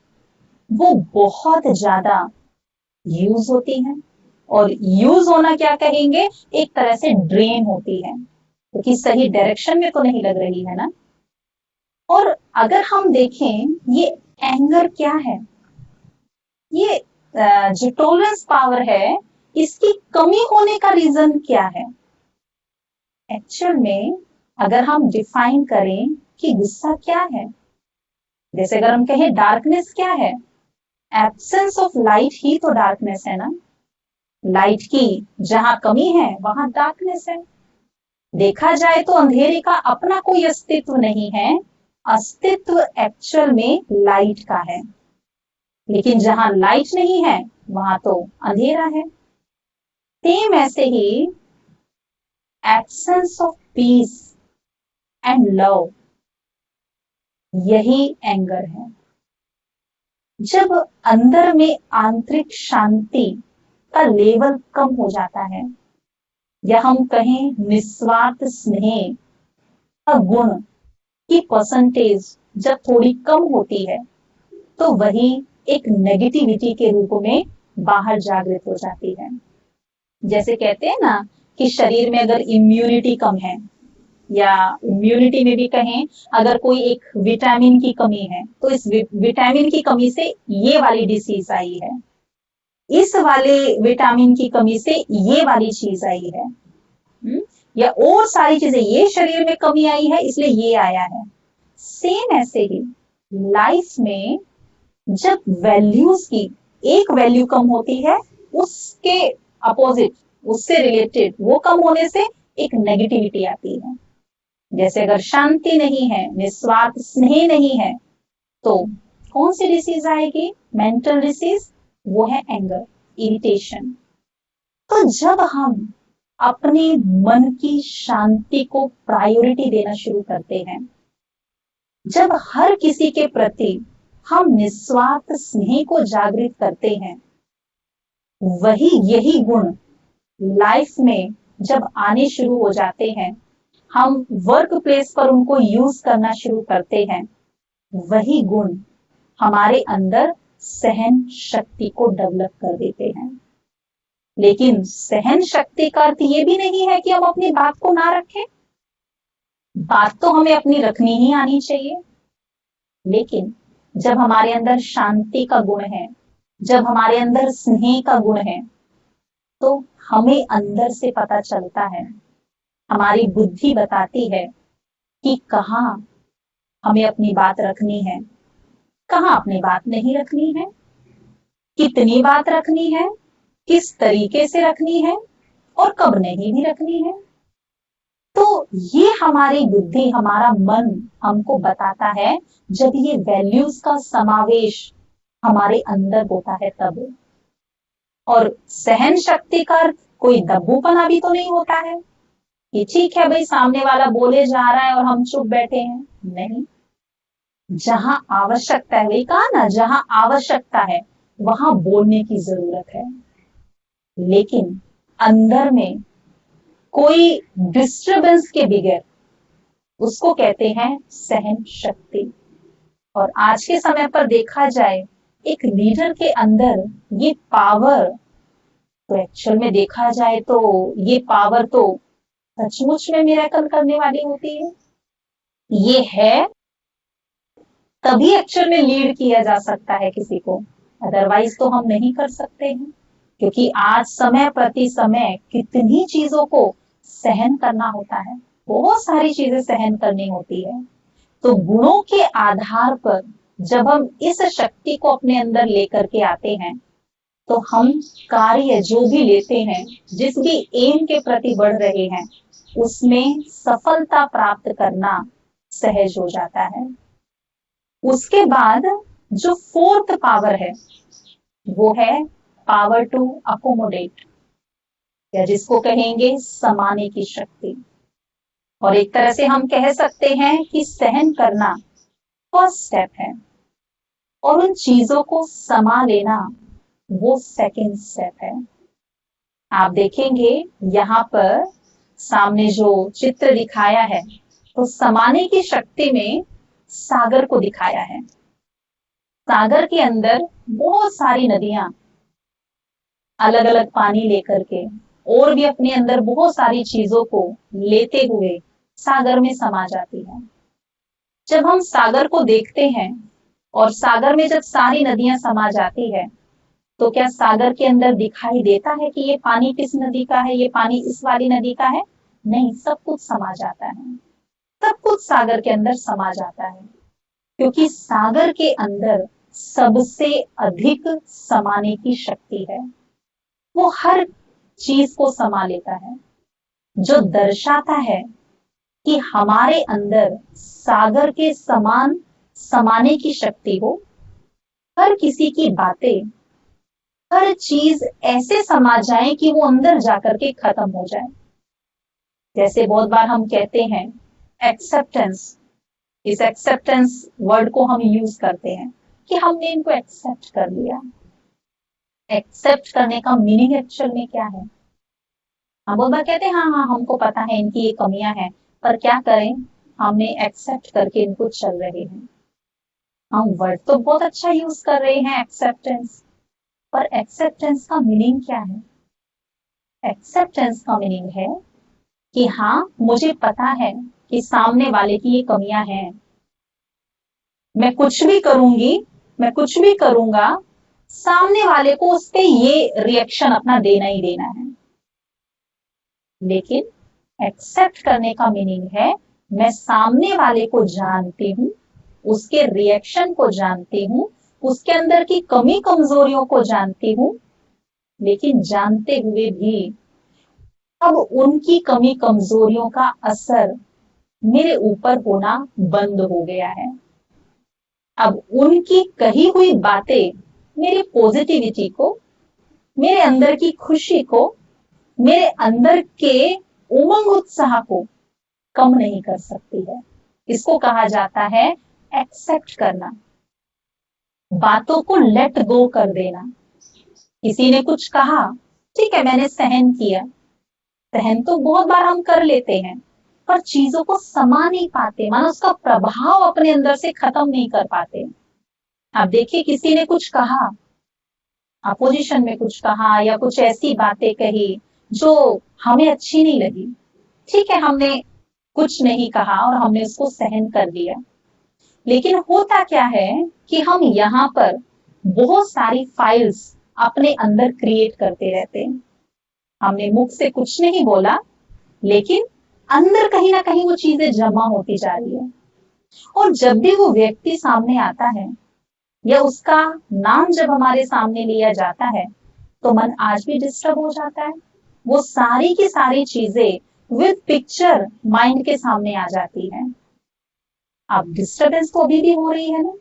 वो बहुत ज्यादा यूज होती है। और यूज होना क्या कहेंगे, एक तरह से ड्रेन होती है, क्योंकि सही डायरेक्शन में तो नहीं लग रही है ना। और अगर हम देखें ये एंगर क्या है, ये जो टॉलरेंस पावर है इसकी कमी होने का रीजन क्या है? एक्चुअल में अगर हम डिफाइन करें कि गुस्सा क्या है, जैसे अगर हम कहें डार्कनेस क्या है, एब्सेंस ऑफ लाइट ही तो डार्कनेस है ना। लाइट की जहां कमी है वहां डार्कनेस है। देखा जाए तो अंधेरे का अपना कोई अस्तित्व नहीं है, अस्तित्व एक्चुअल में लाइट का है। लेकिन जहां लाइट नहीं है वहां तो अंधेरा है। सेम ऐसे ही absence of peace and love, यही एंगर है। जब अंदर में आंतरिक शांति का लेवल कम हो जाता है, या हम कहें निस्वार्थ स्नेह का गुण की परसेंटेज जब थोड़ी कम होती है, तो वही एक नेगेटिविटी के रूप में बाहर जागृत हो जाती है। जैसे कहते हैं ना कि शरीर में अगर इम्यूनिटी कम है, या इम्यूनिटी में भी कहें अगर कोई एक विटामिन की कमी है, तो इस विटामिन की कमी से ये वाली डिसीज आई है, इस वाले विटामिन की कमी से ये वाली चीज आई है, या और सारी चीजें, ये शरीर में कमी आई है इसलिए ये आया है। सेम ऐसे ही लाइफ में जब वैल्यूज की एक वैल्यू कम होती है, उसके अपोजिट, उससे रिलेटेड वो कम होने से एक नेगेटिविटी आती है। जैसे अगर शांति नहीं है, निस्वार्थ स्नेह नहीं है, तो कौन सी डिसीज आएगी? मेंटल डिसीज, वो है एंगर, इरिटेशन। तो जब हम अपने मन की शांति को प्रायोरिटी देना शुरू करते हैं, जब हर किसी के प्रति हम निस्वार्थ स्नेह को जागृत करते हैं, वही यही गुण लाइफ में जब आने शुरू हो जाते हैं, हम वर्क प्लेस पर उनको यूज करना शुरू करते हैं, वही गुण हमारे अंदर सहन शक्ति को डेवलप कर देते हैं। लेकिन सहन शक्ति का अर्थ ये भी नहीं है कि हम अपनी बात को ना रखें। बात तो हमें अपनी रखनी ही आनी चाहिए। लेकिन जब हमारे अंदर शांति का गुण है, जब हमारे अंदर स्नेह का गुण है, तो हमें अंदर से पता चलता है, हमारी बुद्धि बताती है कि कहाँ हमें अपनी बात रखनी है, कहाँ अपनी बात नहीं रखनी है, कितनी बात रखनी है, किस तरीके से रखनी है और कब नहीं भी रखनी है। तो ये हमारी बुद्धि, हमारा मन हमको बताता है जब ये वैल्यूज का समावेश हमारे अंदर होता है तब। और सहन शक्ति का कोई दब्बूपना भी तो नहीं होता है कि ठीक है भाई सामने वाला बोले जा रहा है और हम चुप बैठे हैं। नहीं, जहां आवश्यकता है, वही कहा ना, जहां आवश्यकता है वहां बोलने की जरूरत है। लेकिन अंदर में कोई डिस्टरबेंस के बगैर, उसको कहते हैं सहन शक्ति। और आज के समय पर देखा जाए, एक लीडर के अंदर ये पावर, तो एक्चुअल में देखा जाए तो ये पावर तो सचमुच में मिरेकल करने वाली होती है। ये है तभी एक्चुअल में लीड किया जा सकता है किसी को, अदरवाइज तो हम नहीं कर सकते हैं। क्योंकि आज समय प्रति समय कितनी चीजों को सहन करना होता है, बहुत सारी चीजें सहन करनी होती है। तो गुणों के आधार पर जब हम इस शक्ति को अपने अंदर लेकर के आते हैं, तो हम कार्य जो भी लेते हैं, जिस भी एम के प्रति बढ़ रहे हैं, उसमें सफलता प्राप्त करना सहज हो जाता है। उसके बाद जो फोर्थ पावर है वो है पावर टू अकोमोडेट, या जिसको कहेंगे समाने की शक्ति। और एक तरह से हम कह सकते हैं कि सहन करना फर्स्ट स्टेप है। और उन चीजों को समा लेना वो सेकंड स्टेप है। आप देखेंगे यहाँ पर सामने जो चित्र दिखाया है, तो समाने की शक्ति में सागर को दिखाया है। सागर के अंदर बहुत सारी नदियां अलग अलग पानी लेकर के और भी अपने अंदर बहुत सारी चीजों को लेते हुए सागर में समा जाती है। जब हम सागर को देखते हैं और सागर में जब सारी नदियां समा जाती है, तो क्या सागर के अंदर दिखाई देता है कि ये पानी किस नदी का है, ये पानी इस वाली नदी का है? नहीं, सब कुछ समा जाता है। सब कुछ सागर के अंदर समा जाता है, क्योंकि सागर के अंदर सबसे अधिक समाने की शक्ति है। वो हर चीज को समा लेता है, जो दर्शाता है कि हमारे अंदर सागर के समान समाने की शक्ति हो। हर किसी की बातें, हर चीज ऐसे समा जाए कि वो अंदर जाकर के खत्म हो जाए। जैसे बहुत बार हम कहते हैं एक्सेप्टेंस, इस एक्सेप्टेंस वर्ड को हम यूज करते हैं कि हमने इनको एक्सेप्ट कर लिया। एक्सेप्ट करने का मीनिंग एक्चुअल में क्या है? हम बहुत बार कहते हैं हाँ हाँ हमको पता है इनकी ये कमियां हैं, पर क्या करें, हमने एक्सेप्ट करके इनको चल रहे हैं। हम वर्ड तो बहुत अच्छा यूज कर रहे हैं एक्सेप्टेंस, पर एक्सेप्टेंस का मीनिंग क्या है? एक्सेप्टेंस का मीनिंग है कि हाँ मुझे पता है कि सामने वाले की ये कमियां हैं, मैं कुछ भी करूंगी, मैं कुछ भी करूंगा, सामने वाले को उस पे ये रिएक्शन अपना देना ही देना है। लेकिन एक्सेप्ट करने का मीनिंग है मैं सामने वाले को जानती हूं, उसके रिएक्शन को जानती हूं, उसके अंदर की कमी कमजोरियों को जानती हूं, लेकिन जानते हुए भी अब उनकी कमी कमजोरियों का असर मेरे ऊपर होना बंद हो गया है। अब उनकी कही हुई बातें मेरी पॉजिटिविटी को, मेरे अंदर की खुशी को, मेरे अंदर के उमंग उत्साह को कम नहीं कर सकती है। इसको कहा जाता है एक्सेप्ट करना, बातों को लेट गो कर देना। किसी ने कुछ कहा, ठीक है मैंने सहन किया, सहन तो बहुत बार हम कर लेते हैं, पर चीजों को समा नहीं पाते, मानो उसका प्रभाव अपने अंदर से खत्म नहीं कर पाते। अब देखिए किसी ने कुछ कहा, अपोजिशन में कुछ कहा या कुछ ऐसी बातें कही जो हमें अच्छी नहीं लगी, ठीक है हमने कुछ नहीं कहा और हमने उसको सहन कर लिया। लेकिन होता क्या है कि हम यहाँ पर बहुत सारी फाइल्स अपने अंदर क्रिएट करते रहते हैं। हमने मुख से कुछ नहीं बोला, लेकिन अंदर कहीं ना कहीं वो चीजें जमा होती जा रही है। और जब भी वो व्यक्ति सामने आता है या उसका नाम जब हमारे सामने लिया जाता है, तो मन आज भी डिस्टर्ब हो जाता है। वो सारी की सारी चीजें विद पिक्चर माइंड के सामने आ जाती है। अब डिस्टर्बेंस तो अभी भी हो रही है ना,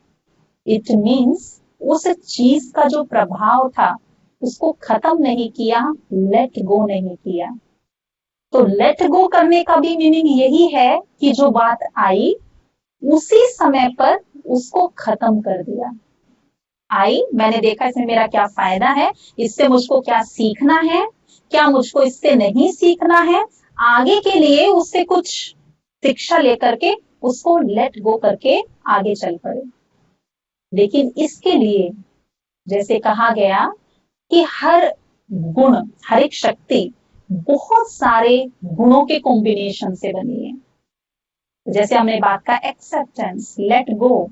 इट मीन्स उस चीज का जो प्रभाव था उसको खत्म नहीं किया, लेट गो नहीं किया। तो लेट गो करने का भी मीनिंग यही है कि जो बात आई उसी समय पर उसको खत्म कर दिया। आई, मैंने देखा इसमें मेरा क्या फायदा है, इससे मुझको क्या सीखना है, क्या मुझको इससे नहीं सीखना है, आगे के लिए उससे कुछ शिक्षा लेकर के उसको लेट गो करके आगे चल पड़े। लेकिन इसके लिए जैसे कहा गया कि हर गुण, हर एक शक्ति बहुत सारे गुणों के कॉम्बिनेशन से बनी है। जैसे हमने बात का एक्सेप्टेंस, लेट गो,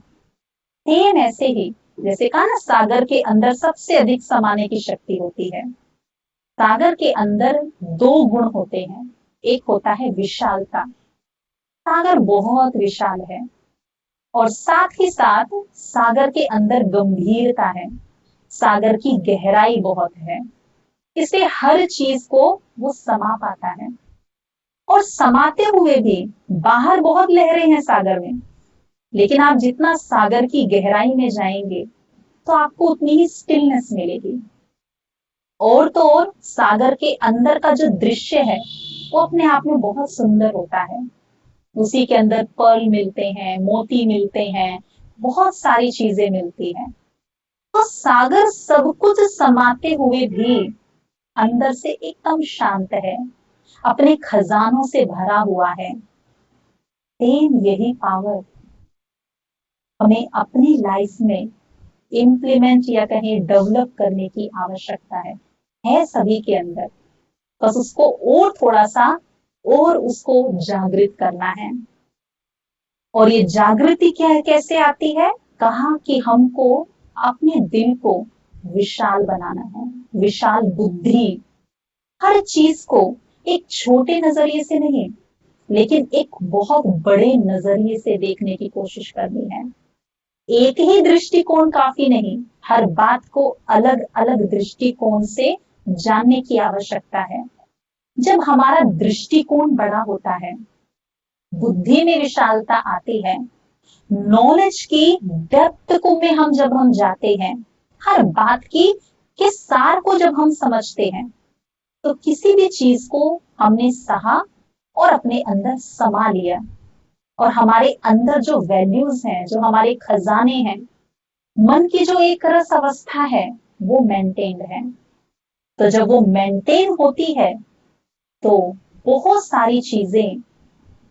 सेम ऐसे ही जैसे कहा ना सागर के अंदर सबसे अधिक समाने की शक्ति होती है। सागर के अंदर दो गुण होते हैं, एक होता है विशालता, सागर बहुत विशाल है, और साथ ही साथ सागर के अंदर गंभीरता है, सागर की गहराई बहुत है, इसलिए हर चीज को वो समा पाता है। और समाते हुए भी बाहर बहुत लहरें हैं सागर में, लेकिन आप जितना सागर की गहराई में जाएंगे तो आपको उतनी ही स्टिलनेस मिलेगी। और तो और सागर के अंदर का जो दृश्य है वो अपने आप में बहुत सुंदर होता है। उसी के अंदर पर्ल मिलते हैं, मोती मिलते हैं, बहुत सारी चीजें मिलती हैं। तो सागर सब कुछ समाते हुए भी अंदर से एकदम शांत है, अपने खजानों से भरा हुआ है। सेम यही पावर हमें अपनी लाइफ में इम्प्लीमेंट या कहें डेवलप करने की आवश्यकता है सभी के अंदर। बस उसको और थोड़ा सा और उसको जागृत करना है। और ये जागृति क्या है, कैसे आती है? कहा कि हमको अपने दिल को विशाल बनाना है, विशाल बुद्धि, हर चीज को एक छोटे नजरिए से नहीं लेकिन एक बहुत बड़े नजरिए से देखने की कोशिश करनी है। एक ही दृष्टिकोण काफी नहीं, हर बात को अलग अलग दृष्टिकोण से जानने की आवश्यकता है। जब हमारा दृष्टिकोण बड़ा होता है, बुद्धि में विशालता आती है, नॉलेज की डेप्थ को में जब हम जाते हैं, हर बात की के सार को जब हम समझते हैं, तो किसी भी चीज को हमने सहा और अपने अंदर समा लिया। और हमारे अंदर जो वैल्यूज हैं, जो हमारे खजाने हैं, मन की जो एक रस अवस्था है, वो मेंटेन्ड है। तो जब वो मेंटेन होती है तो बहुत सारी चीजें,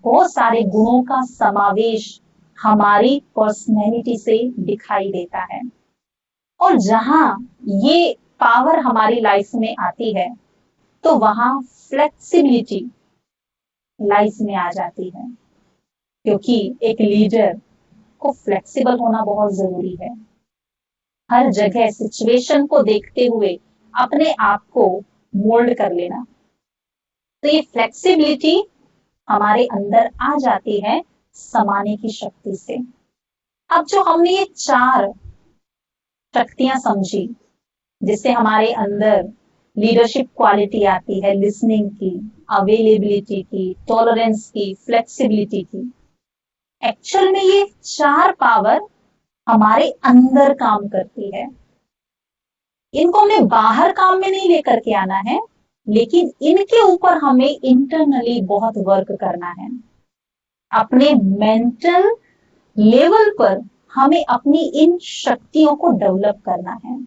बहुत सारे गुणों का समावेश हमारी पर्सनैलिटी से दिखाई देता है। और जहां ये पावर हमारी लाइफ में आती है, तो वहां फ्लेक्सिबिलिटी लाइफ में आ जाती है। क्योंकि एक लीडर को फ्लेक्सिबल होना बहुत जरूरी है। हर जगह सिचुएशन को देखते हुए अपने आप को मोल्ड कर लेना। तो ये फ्लेक्सिबिलिटी हमारे अंदर आ जाती है समाने की शक्ति से। अब जो हमने ये 4 शक्तियां समझी, जिससे हमारे अंदर लीडरशिप क्वालिटी आती है, लिसनिंग की, अवेलेबिलिटी की, टॉलरेंस की, फ्लेक्सिबिलिटी की। एक्चुअल में ये 4 पावर हमारे अंदर काम करती है। इनको हमने बाहर काम में नहीं लेकर के आना है, लेकिन इनके ऊपर हमें इंटरनली बहुत वर्क करना है। अपने मेंटल लेवल पर हमें अपनी इन शक्तियों को डेवलप करना है।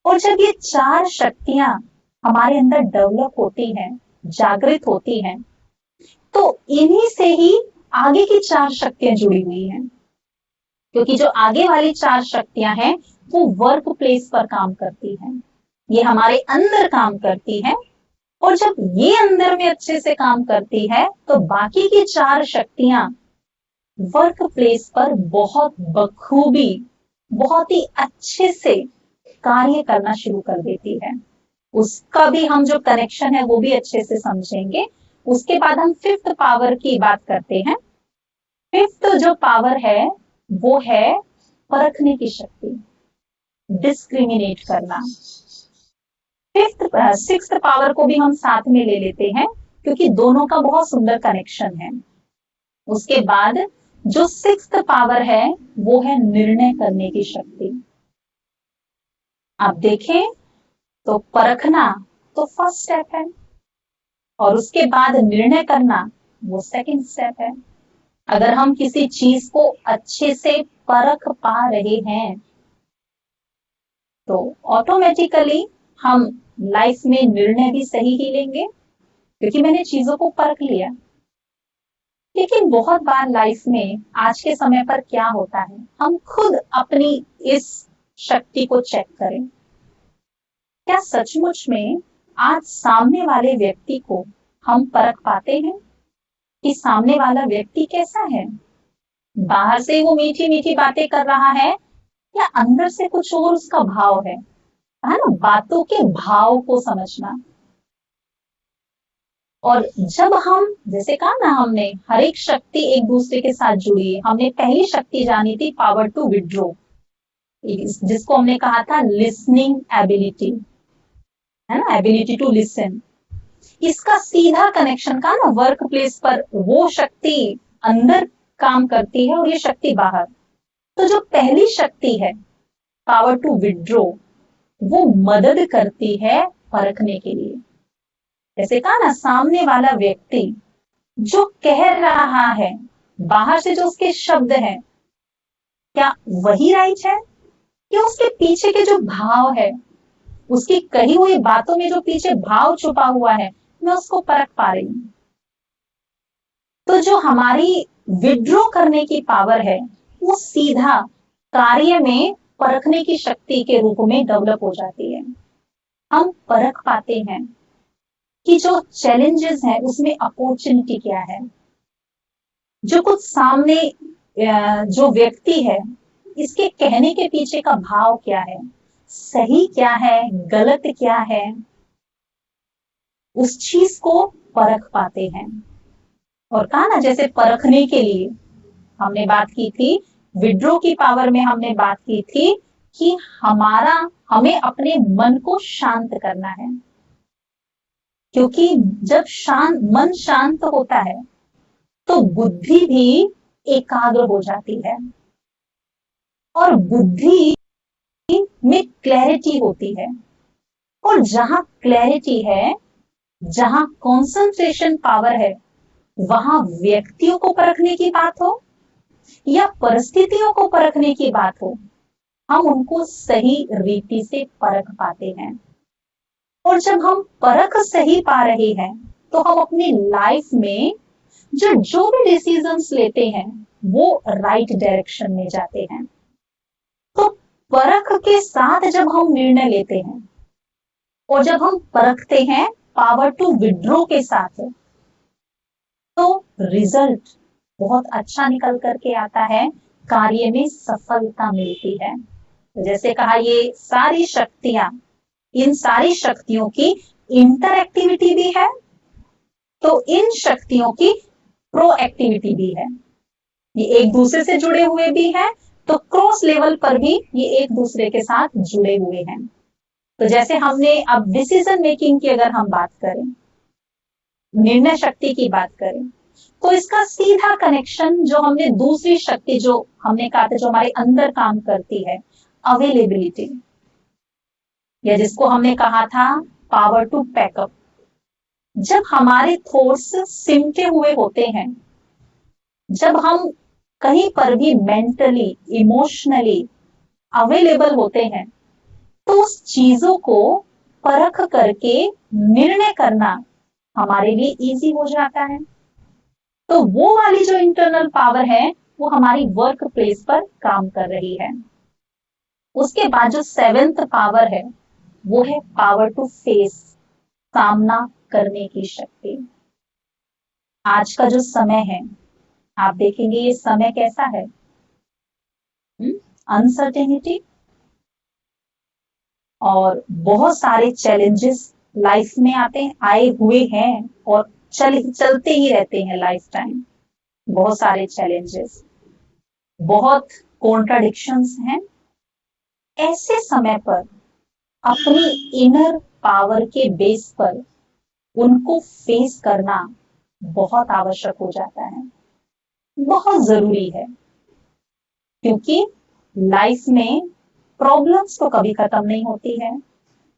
और जब ये 4 शक्तियां हमारे अंदर डेवलप होती हैं, जागृत होती हैं, तो इन्हीं से ही आगे की 4 शक्तियां जुड़ी हुई हैं। क्योंकि जो आगे वाली 4 शक्तियां हैं, वो वर्क प्लेस पर काम करती हैं, ये हमारे अंदर काम करती है। और जब ये अंदर में अच्छे से काम करती है, तो बाकी की 4 शक्तियां वर्क प्लेस पर बहुत बखूबी, बहुत ही अच्छे से कार्य करना शुरू कर देती है। उसका भी हम जो कनेक्शन है वो भी अच्छे से समझेंगे। उसके बाद हम 5th पावर की बात करते हैं। 5th जो पावर है वो है परखने की शक्ति, डिस्क्रिमिनेट करना। 6th पावर को भी हम साथ में ले लेते हैं, क्योंकि दोनों का बहुत सुंदर कनेक्शन है। उसके बाद जो 6th पावर है वो है निर्णय करने की शक्ति। आप देखें तो परखना तो फर्स्ट स्टेप है, और उसके बाद निर्णय करना वो सेकंड स्टेप है। अगर हम किसी चीज को अच्छे से परख पा रहे हैं, तो ऑटोमेटिकली हम लाइफ में निर्णय भी सही ही लेंगे, क्योंकि मैंने चीजों को परख लिया। लेकिन बहुत बार लाइफ में आज के समय पर क्या होता है, हम खुद अपनी इस शक्ति को चेक करें। क्या सचमुच में आज सामने वाले व्यक्ति को हम परख पाते हैं कि सामने वाला व्यक्ति कैसा है? बाहर से वो मीठी मीठी बातें कर रहा है, या अंदर से कुछ और उसका भाव है ना? बातों के भाव को समझना। और जब हम, जैसे कहा ना हमने, हर एक शक्ति एक दूसरे के साथ जुड़ी है। हमने पहली शक्ति जानी थी पावर टू विड्रॉ, जिसको हमने कहा था लिसनिंग एबिलिटी, है ना, एबिलिटी टू लिसन। इसका सीधा कनेक्शन का ना वर्क प्लेस पर वो शक्ति अंदर काम करती है और ये शक्ति बाहर। तो जो पहली शक्ति है पावर टू विड्रॉ, वो मदद करती है परखने के लिए। जैसे कहा ना, सामने वाला व्यक्ति जो कह रहा है, बाहर से जो उसके शब्द हैं, क्या वही राइट है, या उसके पीछे के जो भाव है, उसकी कही हुई बातों में जो पीछे भाव छुपा हुआ है, मैं उसको परख पा रही हूं। तो जो हमारी विड्रॉ करने की पावर है, वो सीधा कार्य में परखने की शक्ति के रूप में डेवलप हो जाती है। हम परख पाते हैं कि जो चैलेंजेस है उसमें अपॉर्चुनिटी क्या है, जो कुछ सामने जो व्यक्ति है, इसके कहने के पीछे का भाव क्या है, सही क्या है, गलत क्या है, उस चीज को परख पाते हैं। और कहा ना, जैसे परखने के लिए हमने बात की थी, विड्रॉ की पावर में हमने बात की थी कि हमें अपने मन को शांत करना है, क्योंकि जब मन शांत होता है तो बुद्धि भी एकाग्र हो जाती है, और बुद्धि में क्लैरिटी होती है। और जहां क्लैरिटी है, जहां कंसंट्रेशन पावर है, वहां व्यक्तियों को परखने की बात हो या परिस्थितियों को परखने की बात हो, हम उनको सही रीति से परख पाते हैं। और जब हम परख सही पा रहे हैं, तो हम अपनी लाइफ में जो भी डिसीजंस लेते हैं, वो राइट डायरेक्शन में जाते हैं। तो परख के साथ जब हम निर्णय लेते हैं, और जब हम परखते हैं पावर टू विड्रॉ के साथ, तो रिजल्ट बहुत अच्छा निकल करके आता है, कार्य में सफलता मिलती है। तो जैसे कहा, ये सारी शक्तियां, इन सारी शक्तियों की इंटरएक्टिविटी भी है, तो इन शक्तियों की प्रोएक्टिविटी भी है। ये एक दूसरे से जुड़े हुए भी हैं, तो क्रॉस लेवल पर भी ये एक दूसरे के साथ जुड़े हुए हैं। तो जैसे हमने अब डिसीजन मेकिंग की अगर हम बात करें, निर्णय शक्ति की बात करें, तो इसका सीधा कनेक्शन जो हमने दूसरी शक्ति जो हमने कहा था, जो हमारे अंदर काम करती है, अवेलेबिलिटी, या जिसको हमने कहा था पावर टू पैकअप। जब हमारे थॉट्स सिमटे हुए होते हैं, जब हम कहीं पर भी मेंटली, इमोशनली अवेलेबल होते हैं, तो उस चीजों को परख करके निर्णय करना हमारे लिए इजी हो जाता है। तो वो वाली जो इंटरनल पावर है, वो हमारी वर्क प्लेस पर काम कर रही है। उसके बाद जो 7th पावर है, वो है पावर टू फेस, सामना करने की शक्ति। आज का जो समय है, आप देखेंगे ये समय कैसा है, अनसर्टेनिटी, और बहुत सारे चैलेंजेस लाइफ में आए हुए हैं, और चलते ही रहते हैं लाइफ टाइम। बहुत सारे चैलेंजेस, बहुत कॉन्ट्राडिक्शंस हैं। ऐसे समय पर अपनी इनर पावर के बेस पर उनको फेस करना बहुत आवश्यक हो जाता है, बहुत जरूरी है। क्योंकि लाइफ में प्रॉब्लम्स तो कभी खत्म नहीं होती है,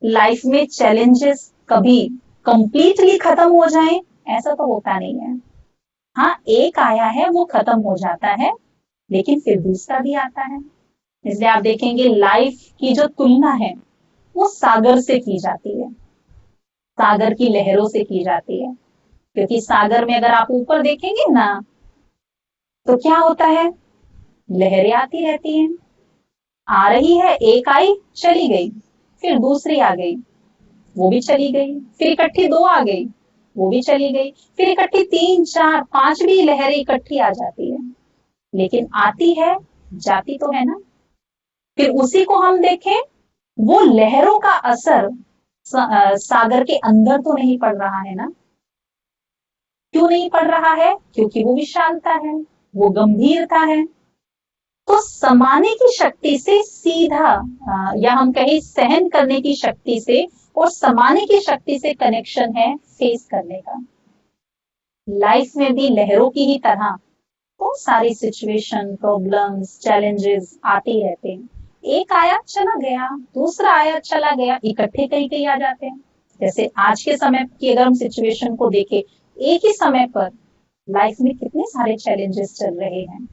लाइफ में चैलेंजेस कभी कंप्लीटली खत्म हो जाएं, ऐसा तो होता नहीं है। हाँ, एक आया है वो खत्म हो जाता है, लेकिन फिर दूसरा भी आता है। इसलिए आप देखेंगे लाइफ की जो तुलना है, वो सागर से की जाती है, सागर की लहरों से की जाती है। क्योंकि सागर में अगर आप ऊपर देखेंगे ना, तो क्या होता है, लहरें आती रहती हैं, आ रही है, एक आई चली गई, फिर दूसरी आ गई, वो भी चली गई, फिर इकट्ठी 2 आ गई, वो भी चली गई, फिर इकट्ठी 3, 4, 5 भी लहरें इकट्ठी आ जाती है। लेकिन आती है, जाती तो है ना। फिर उसी को हम देखें, वो लहरों का असर सागर के अंदर तो नहीं पड़ रहा है ना। क्यों नहीं पड़ रहा है? क्योंकि वो विशालता है, वो गंभीरता है। तो समाने की शक्ति से सीधा, या हम कहें सहन करने की शक्ति से और समाने की शक्ति से कनेक्शन है फेस करने का। लाइफ में भी लहरों की ही तरह बहुत सारी सिचुएशन, प्रॉब्लम्स, चैलेंजेस आते रहते हैं। एक आया चला गया, दूसरा आया चला गया, इकट्ठे कहीं कहीं आ जाते हैं। जैसे आज के समय की अगर हम सिचुएशन को देखें, एक ही समय पर लाइफ में कितने सारे चैलेंजेस चल रहे हैं।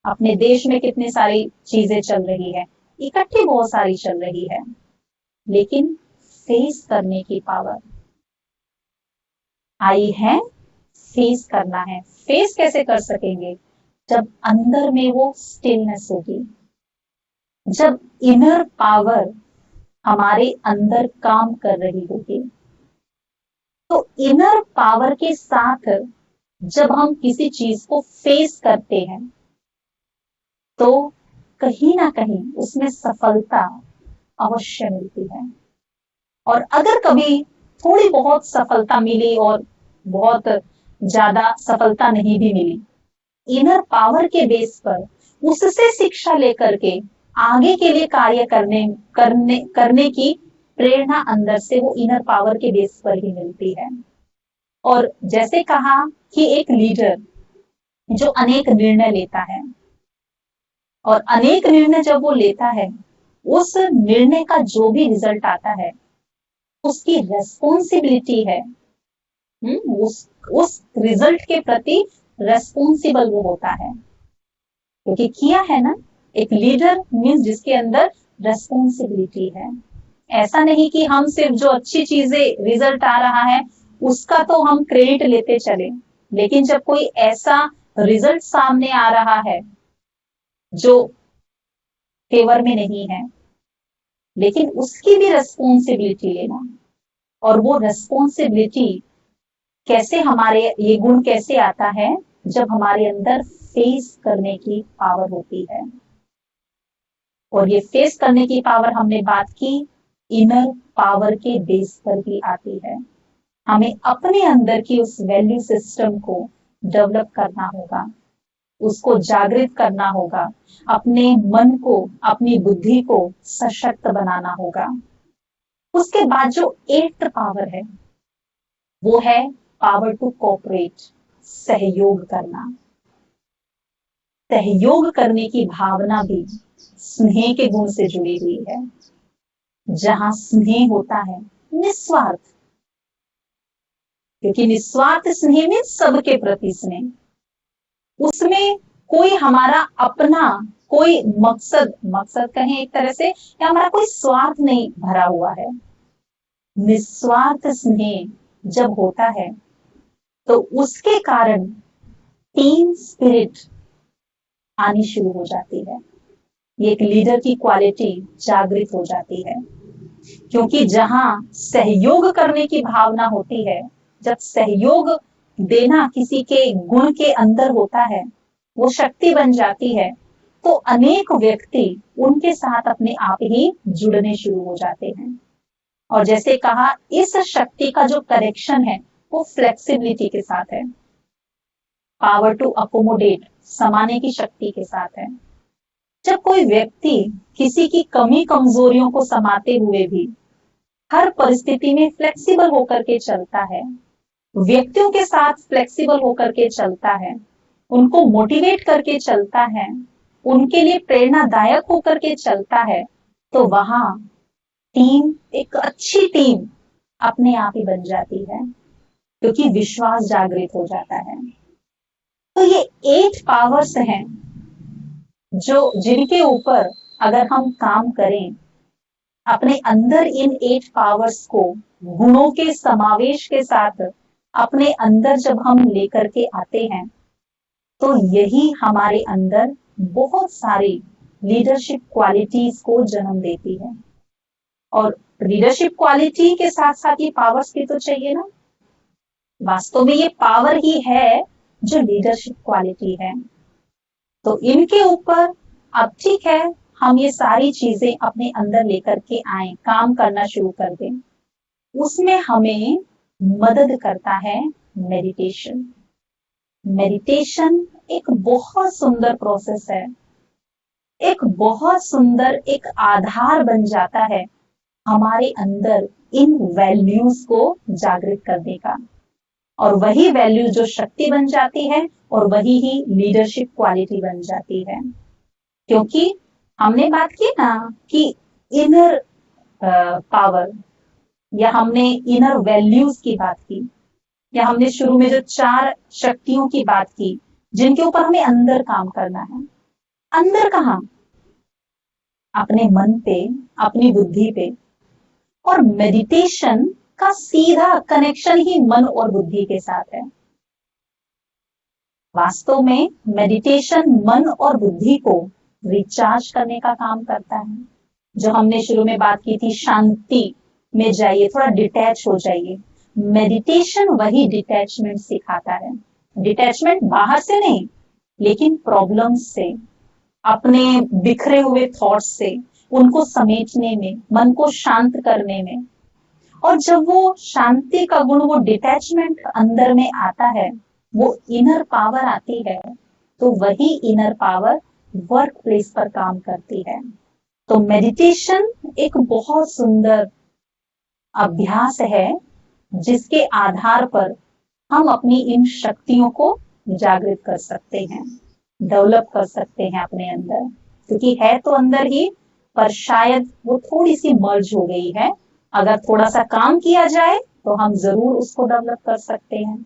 अपने देश में कितनी सारी चीजें चल रही है, इकट्ठी बहुत सारी चल रही है, लेकिन फेस करने की पावर आई है, फेस करना है। फेस कैसे कर सकेंगे? जब अंदर में वो स्टिलनेस होगी, जब इनर पावर हमारे अंदर काम कर रही होगी। तो इनर पावर के साथ जब हम किसी चीज को फेस करते हैं तो कहीं ना कहीं उसमें सफलता अवश्य मिलती है। और अगर कभी थोड़ी बहुत सफलता मिली और बहुत ज्यादा सफलता नहीं भी मिली, इनर पावर के बेस पर उससे शिक्षा लेकर के आगे के लिए कार्य करने की प्रेरणा अंदर से वो इनर पावर के बेस पर ही मिलती है। और जैसे कहा कि एक लीडर जो अनेक निर्णय लेता है, और अनेक निर्णय जब वो लेता है, उस निर्णय का जो भी रिजल्ट आता है उसकी रेस्पॉन्सिबिलिटी है, उस रिजल्ट के प्रति रेस्पॉन्सिबल वो होता है, क्योंकि किया है ना। एक लीडर मीन्स जिसके अंदर रेस्पॉन्सिबिलिटी है। ऐसा नहीं कि हम सिर्फ जो अच्छी चीजें रिजल्ट आ रहा है उसका तो हम क्रेडिट लेते चले, लेकिन जब कोई ऐसा रिजल्ट सामने आ रहा है जो फेवर में नहीं है, लेकिन उसकी भी रेस्पॉन्सिबिलिटी लेना। और वो रेस्पॉन्सिबिलिटी कैसे, हमारे ये गुण कैसे आता है? जब हमारे अंदर फेस करने की पावर होती है। और ये फेस करने की पावर हमने बात की इनर पावर के बेस पर ही आती है। हमें अपने अंदर की उस वैल्यू सिस्टम को डेवलप करना होगा, उसको जागृत करना होगा, अपने मन को, अपनी बुद्धि को सशक्त बनाना होगा। उसके बाद जो 8th पावर है वो है पावर टू कोऑपरेट, सहयोग करना। सहयोग करने की भावना भी स्नेह के गुण से जुड़ी हुई है। जहां स्नेह होता है, निस्वार्थ, क्योंकि निस्वार्थ स्नेह में सबके प्रति स्नेह, उसमें कोई हमारा अपना कोई मकसद कहें एक तरह से, या हमारा कोई स्वार्थ नहीं भरा हुआ है। निस्वार्थ स्नेह जब होता है तो उसके कारण टीम स्पिरिट आनी शुरू हो जाती है। ये एक लीडर की क्वालिटी जागृत हो जाती है, क्योंकि जहां सहयोग करने की भावना होती है, जब सहयोग देना किसी के गुण के अंदर होता है, वो शक्ति बन जाती है, तो अनेक व्यक्ति उनके साथ अपने आप ही जुड़ने शुरू हो जाते हैं। और जैसे कहा, इस शक्ति का जो करेक्शन है वो फ्लेक्सिबिलिटी के साथ है, पावर टू अकोमोडेट, समाने की शक्ति के साथ है। जब कोई व्यक्ति किसी की कमी कमजोरियों को समाते हुए भी हर परिस्थिति में फ्लेक्सिबल होकर के चलता है, व्यक्तियों के साथ फ्लेक्सिबल होकर के चलता है, उनको मोटिवेट करके चलता है, उनके लिए प्रेरणादायक होकर के चलता है, तो वहां टीम, एक अच्छी टीम अपने आप ही बन जाती है, क्योंकि विश्वास जागृत हो जाता है। तो ये 8 पावर्स हैं जिनके ऊपर अगर हम काम करें, अपने अंदर इन 8 पावर्स को गुणों के समावेश के साथ अपने अंदर जब हम लेकर के आते हैं, तो यही हमारे अंदर बहुत सारी लीडरशिप क्वालिटीज को जन्म देती है। और लीडरशिप क्वालिटी के साथ साथ ये पावर्स भी तो चाहिए ना। वास्तव में ये पावर ही है जो लीडरशिप क्वालिटी है। तो इनके ऊपर अब ठीक है, हम ये सारी चीजें अपने अंदर लेकर के आए, काम करना शुरू कर दें। उसमें हमें मदद करता है मेडिटेशन। मेडिटेशन एक बहुत सुंदर प्रोसेस है, एक बहुत सुंदर एक आधार बन जाता है हमारे अंदर इन वैल्यूज को जागृत करने का। और वही वैल्यू जो शक्ति बन जाती है, और वही ही लीडरशिप क्वालिटी बन जाती है। क्योंकि हमने बात की ना कि इनर पावर, या हमने इनर वैल्यूज की बात की, या हमने शुरू में जो 4 शक्तियों की बात की जिनके ऊपर हमें अंदर काम करना है। अंदर कहाँ? अपने मन पे, अपनी बुद्धि पे। और मेडिटेशन का सीधा कनेक्शन ही मन और बुद्धि के साथ है। वास्तव में मेडिटेशन मन और बुद्धि को रिचार्ज करने का काम करता है। जो हमने शुरू में बात की थी, शांति में जाइए, थोड़ा डिटैच हो जाइए। मेडिटेशन वही डिटैचमेंट सिखाता है। डिटैचमेंट बाहर से नहीं, लेकिन प्रॉब्लम्स से, अपने बिखरे हुए थॉट्स से, उनको समेटने में, मन को शांत करने में। और जब वो शांति का गुण, वो डिटैचमेंट अंदर में आता है, वो इनर पावर आती है, तो वही इनर पावर वर्क प्लेस पर काम करती है। तो मेडिटेशन एक बहुत सुंदर अभ्यास है, जिसके आधार पर हम अपनी इन शक्तियों को जागृत कर सकते हैं, डेवलप कर सकते हैं अपने अंदर। क्योंकि है तो अंदर ही, पर शायद वो थोड़ी सी मर्ज हो गई है। अगर थोड़ा सा काम किया जाए तो हम जरूर उसको डेवलप कर सकते हैं।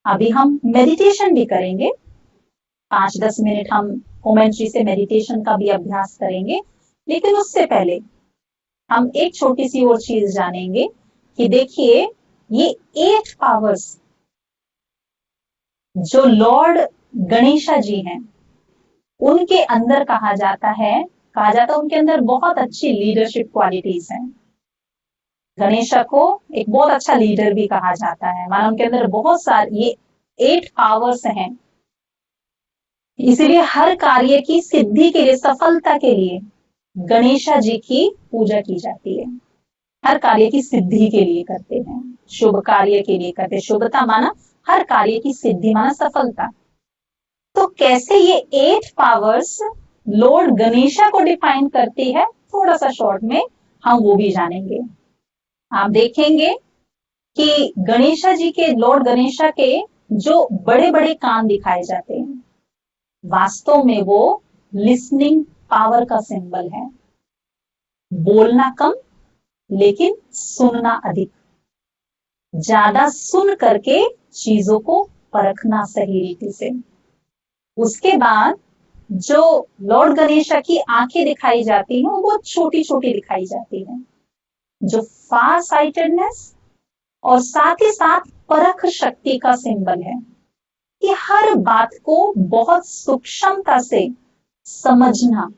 अभी हम मेडिटेशन भी करेंगे, 5-10 मिनट हम मोमेंट्री से मेडिटेशन का भी अभ्यास करेंगे। लेकिन उससे पहले हम एक छोटी सी और चीज जानेंगे कि देखिए, ये 8 पावर्स जो लॉर्ड गणेशा जी हैं, उनके अंदर कहा जाता है उनके अंदर बहुत अच्छी लीडरशिप क्वालिटीज हैं। गणेशा को एक बहुत अच्छा लीडर भी कहा जाता है, माना उनके अंदर बहुत सारे ये 8 पावर्स हैं। इसीलिए हर कार्य की सिद्धि के लिए, सफलता के लिए गणेशा जी की पूजा की जाती है। हर कार्य की सिद्धि के लिए करते हैं, शुभ कार्य के लिए करते हैं। शुभता माना हर कार्य की सिद्धि, माना सफलता। तो कैसे ये 8 पावर्स लॉर्ड गणेशा को डिफाइन करती है, थोड़ा सा शॉर्ट में हम वो भी जानेंगे। आप देखेंगे कि गणेशा जी के, लॉर्ड गणेशा के जो बड़े बड़े कान दिखाए जाते हैं, वास्तव में वो लिसनिंग पावर का सिंबल है। बोलना कम, लेकिन सुनना अधिक। ज्यादा सुन करके चीजों को परखना सही रीति से। उसके बाद जो लॉर्ड गणेशा की आंखें दिखाई जाती हैं, वो छोटी छोटी दिखाई जाती हैं, जो फार साइटेडनेस और साथ ही साथ परख शक्ति का सिंबल है, कि हर बात को बहुत सूक्ष्मता से समझना,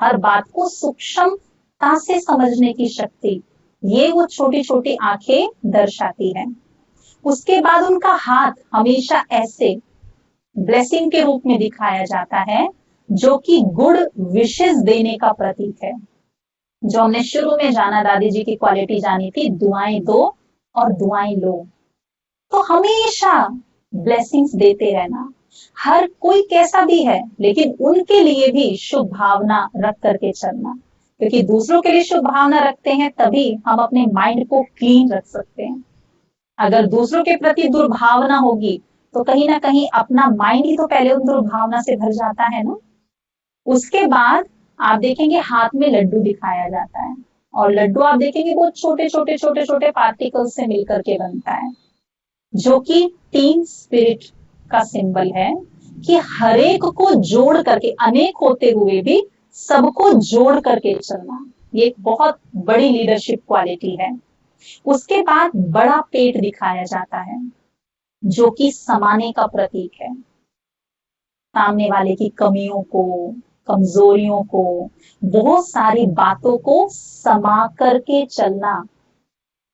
हर बात को सूक्ष्मता से समझने की शक्ति, ये वो छोटी छोटी आंखें दर्शाती है। उसके बाद उनका हाथ हमेशा ऐसे ब्लेसिंग के रूप में दिखाया जाता है, जो कि गुड विशेष देने का प्रतीक है। जो हमने शुरू में जाना, दादी जी की क्वालिटी जानी थी, दुआएं दो और दुआएं लो। तो हमेशा ब्लेसिंग्स देते रहना, हर कोई कैसा भी है, लेकिन उनके लिए भी शुभ भावना रख करके चलना। क्योंकि दूसरों के लिए शुभ भावना रखते हैं, तभी हम अपने माइंड को क्लीन रख सकते हैं। अगर दूसरों के प्रति दुर्भावना होगी, तो कहीं ना कहीं अपना माइंड ही तो पहले उन दुर्भावना से भर जाता है ना। उसके बाद आप देखेंगे हाथ में लड्डू दिखाया जाता है, और लड्डू आप देखेंगे बहुत छोटे छोटे छोटे छोटे पार्टिकल से मिलकर के बनता है, जो कि टीम स्पिरिट का सिंबल है, कि हरेक को जोड़ करके, अनेक होते हुए भी सबको जोड़ करके चलना, ये एक बहुत बड़ी लीडरशिप क्वालिटी है। उसके बाद बड़ा पेट दिखाया जाता है, जो कि समाने का प्रतीक है। सामने वाले की कमियों को, कमजोरियों को, बहुत सारी बातों को समा करके चलना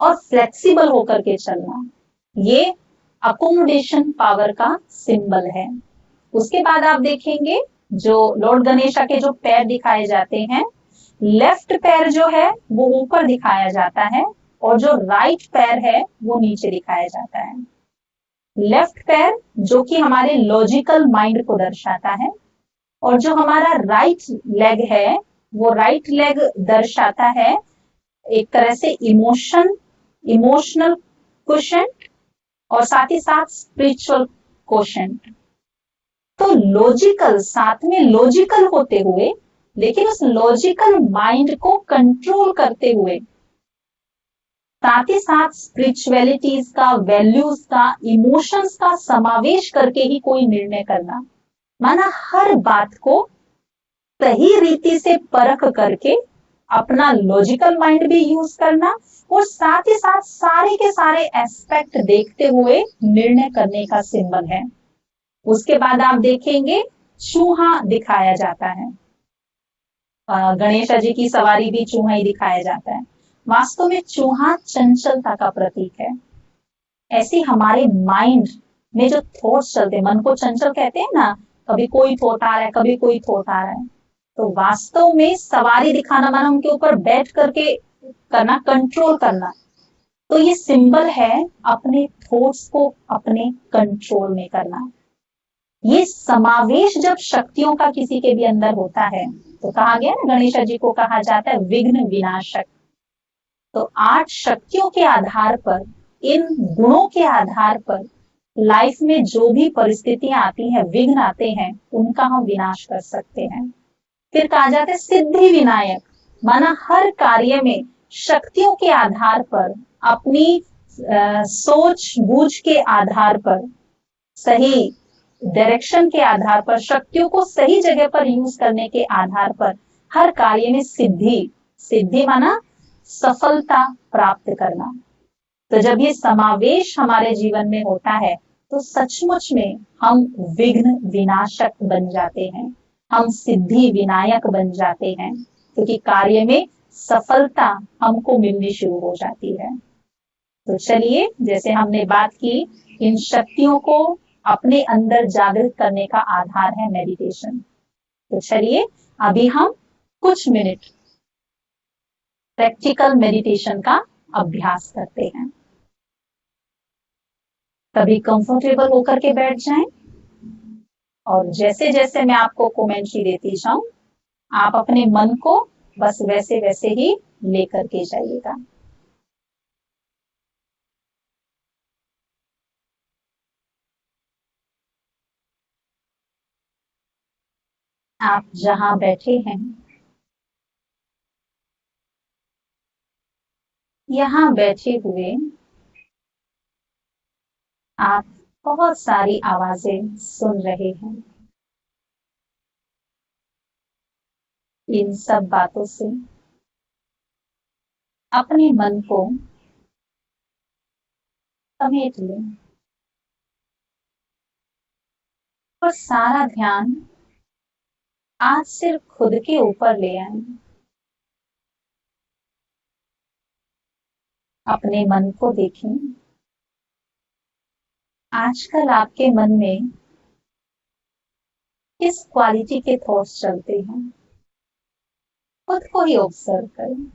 और फ्लेक्सिबल होकर के चलना, ये अकोमोडेशन पावर का सिंबल है। उसके बाद आप देखेंगे जो लॉर्ड गणेशा के जो पैर दिखाए जाते हैं, लेफ्ट पैर जो है वो ऊपर दिखाया जाता है, और जो राइट पैर है वो नीचे दिखाया जाता है। लेफ्ट पैर जो कि हमारे लॉजिकल माइंड को दर्शाता है, और जो हमारा राइट लेग है, वो राइट लेग दर्शाता है एक तरह से इमोशनल क्वोशेंट, और साथ ही साथ स्पिरिचुअल क्वोशेंट। तो लॉजिकल, साथ में लॉजिकल होते हुए, लेकिन उस लॉजिकल माइंड को कंट्रोल करते हुए, साथ ही साथ स्पिरिचुअलिटीज का, वैल्यूज का, इमोशंस का समावेश करके ही कोई निर्णय करना, माना हर बात को सही रीति से परख करके अपना लॉजिकल माइंड भी यूज करना और साथ ही साथ सारे के सारे एस्पेक्ट देखते हुए निर्णय करने का सिंबल है। उसके बाद आप देखेंगे चूहा दिखाया जाता है। गणेश जी की सवारी भी चूहा ही दिखाया जाता है। वास्तव में चूहा चंचलता का प्रतीक है। ऐसे हमारे माइंड में जो थॉट्स चलते हैं, मन को चंचल कहते हैं ना, कभी कोई थॉट आ रहा है, कभी कोई थॉट आ रहा है, तो वास्तव में सवारी दिखाना माना उनके ऊपर बैठ करके करना, कंट्रोल करना। तो ये सिंबल है अपने थॉट्स को अपने कंट्रोल में करना। ये समावेश जब शक्तियों का किसी के भी अंदर होता है तो कहा गया ना, गणेश जी को कहा जाता है विघ्न विनाशक। तो 8 शक्तियों के आधार पर, इन गुणों के आधार पर लाइफ में जो भी परिस्थितियां आती हैं, विघ्न आते हैं, उनका हम विनाश कर सकते हैं। फिर कहा जाता है सिद्धि विनायक, माना हर कार्य में शक्तियों के आधार पर, अपनी सोच बूझ के आधार पर, सही डायरेक्शन के आधार पर, शक्तियों को सही जगह पर यूज करने के आधार पर हर कार्य में सिद्धि, सिद्धि माना सफलता प्राप्त करना। तो जब ये समावेश हमारे जीवन में होता है तो सचमुच में हम विघ्न विनाशक बन जाते हैं, हम सिद्धि विनायक बन जाते हैं, क्योंकि कार्य में सफलता हमको मिलनी शुरू हो जाती है। तो चलिए, जैसे हमने बात की, इन शक्तियों को अपने अंदर जागृत करने का आधार है मेडिटेशन। तो चलिए अभी हम कुछ मिनट प्रैक्टिकल मेडिटेशन का अभ्यास करते हैं। कभी कंफर्टेबल होकर के बैठ जाएं और जैसे जैसे मैं आपको कमेंट्री देती जाऊं, आप अपने मन को बस वैसे वैसे ही लेकर के जाइएगा। आप जहां बैठे हैं, यहां बैठे हुए आप बहुत सारी आवाजें सुन रहे हैं। इन सब बातों से अपने मन को समेट लें और सारा ध्यान आज सिर्फ खुद के ऊपर ले आए। अपने मन को देखें, आजकल आपके मन में किस क्वालिटी के थॉट्स चलते हैं, खुद को ही ऑब्जर्व करें।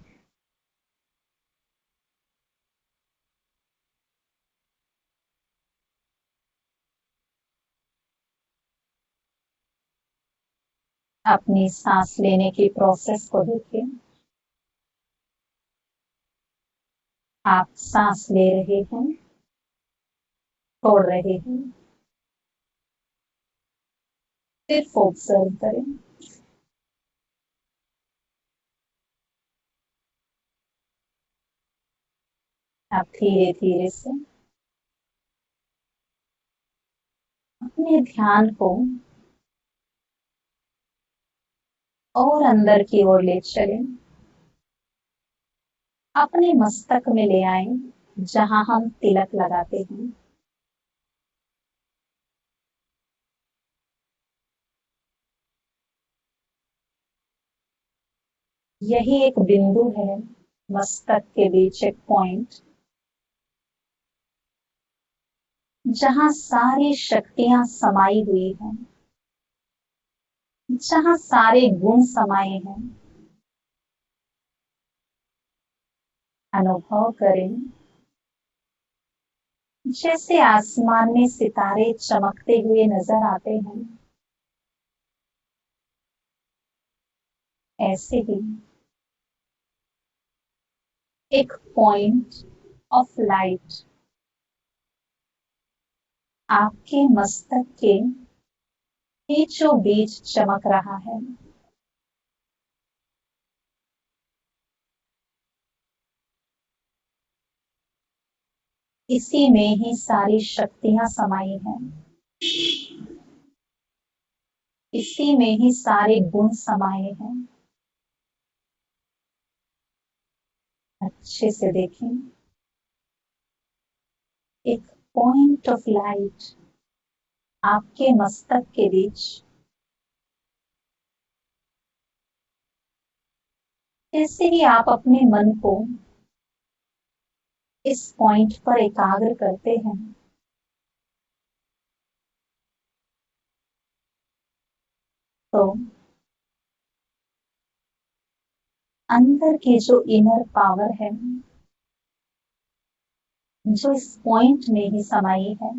अपनी सांस लेने की प्रोसेस को देखें। आप सांस ले रहे हैं, छोड़ रहे हैं, सिर्फ ऑब्जर्व करें। आप धीरे धीरे से अपने ध्यान को और अंदर की ओर ले चलें, अपने मस्तक में ले आए, जहां हम तिलक लगाते हैं। यही एक बिंदु है, मस्तक के बीच एक पॉइंट, जहां सारी शक्तियां समाई हुई हैं, जहां सारे गुण समाये हैं। अनुभव करें जैसे आसमान में सितारे चमकते हुए नजर आते हैं, ऐसे ही एक पॉइंट ऑफ लाइट आपके मस्तक के बीचों बीच चमक रहा है। इसी में ही सारी शक्तियां समाई हैं। इसी में ही सारे गुण समाये हैं। अच्छे से देखें, एक पॉइंट ऑफ लाइट आपके मस्तक के बीच, जैसे ही आप अपने मन को इस पॉइंट पर एकाग्र करते हैं, तो अंदर की जो इनर पावर है, जो इस पॉइंट में ही समाई है,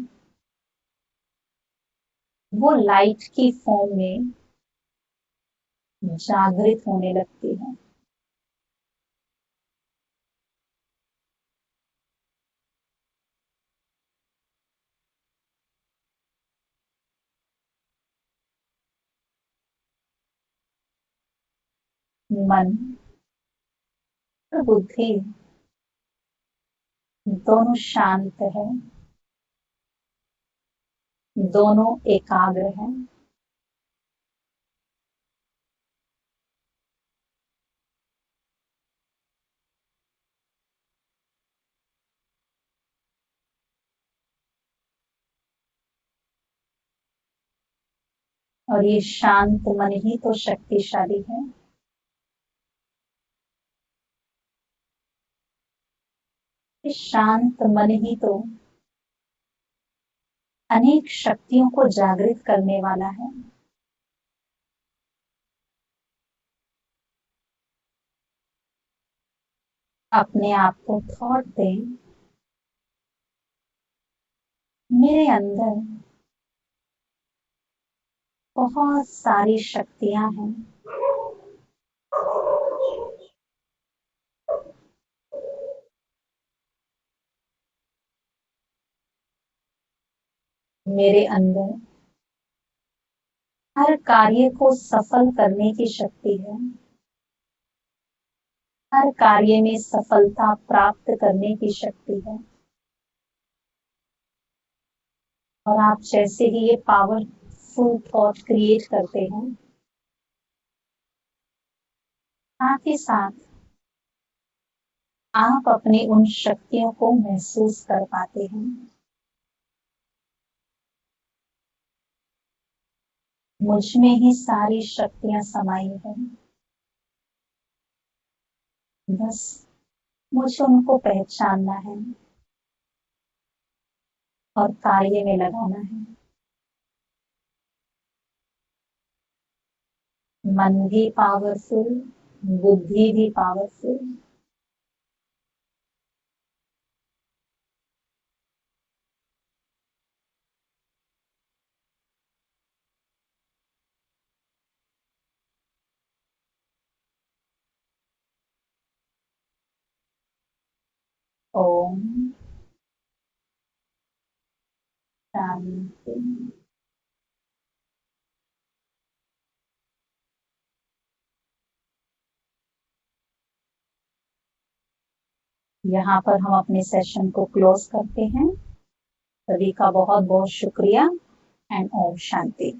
वो लाइट की फॉर्म में जागृत होने लगती है। मन और बुद्धि दोनों शांत है, दोनों एकाग्र हैं। और ये शांत मन ही तो शक्तिशाली है। इस शांत मन ही तो अनेक शक्तियों को जागृत करने वाला है। अपने आप को थॉट दें, मेरे अंदर बहुत सारी शक्तियां हैं। मेरे अंदर हर कार्य को सफल करने की शक्ति है, हर कार्य में सफलता प्राप्त करने की शक्ति है। और आप जैसे ही ये पावरफुल थॉट क्रिएट करते हैं, साथ ही साथ आप अपनी उन शक्तियों को महसूस कर पाते हैं। मुझ में ही सारी शक्तियां समाई हैं, बस मुझे उनको पहचानना है और कार्य में लगाना है। मन भी पावरफुल, बुद्धि भी पावरफुल। ओम शांति। यहाँ पर हम अपने सेशन को क्लोज करते हैं। सभी का बहुत बहुत शुक्रिया एंड ओम शांति।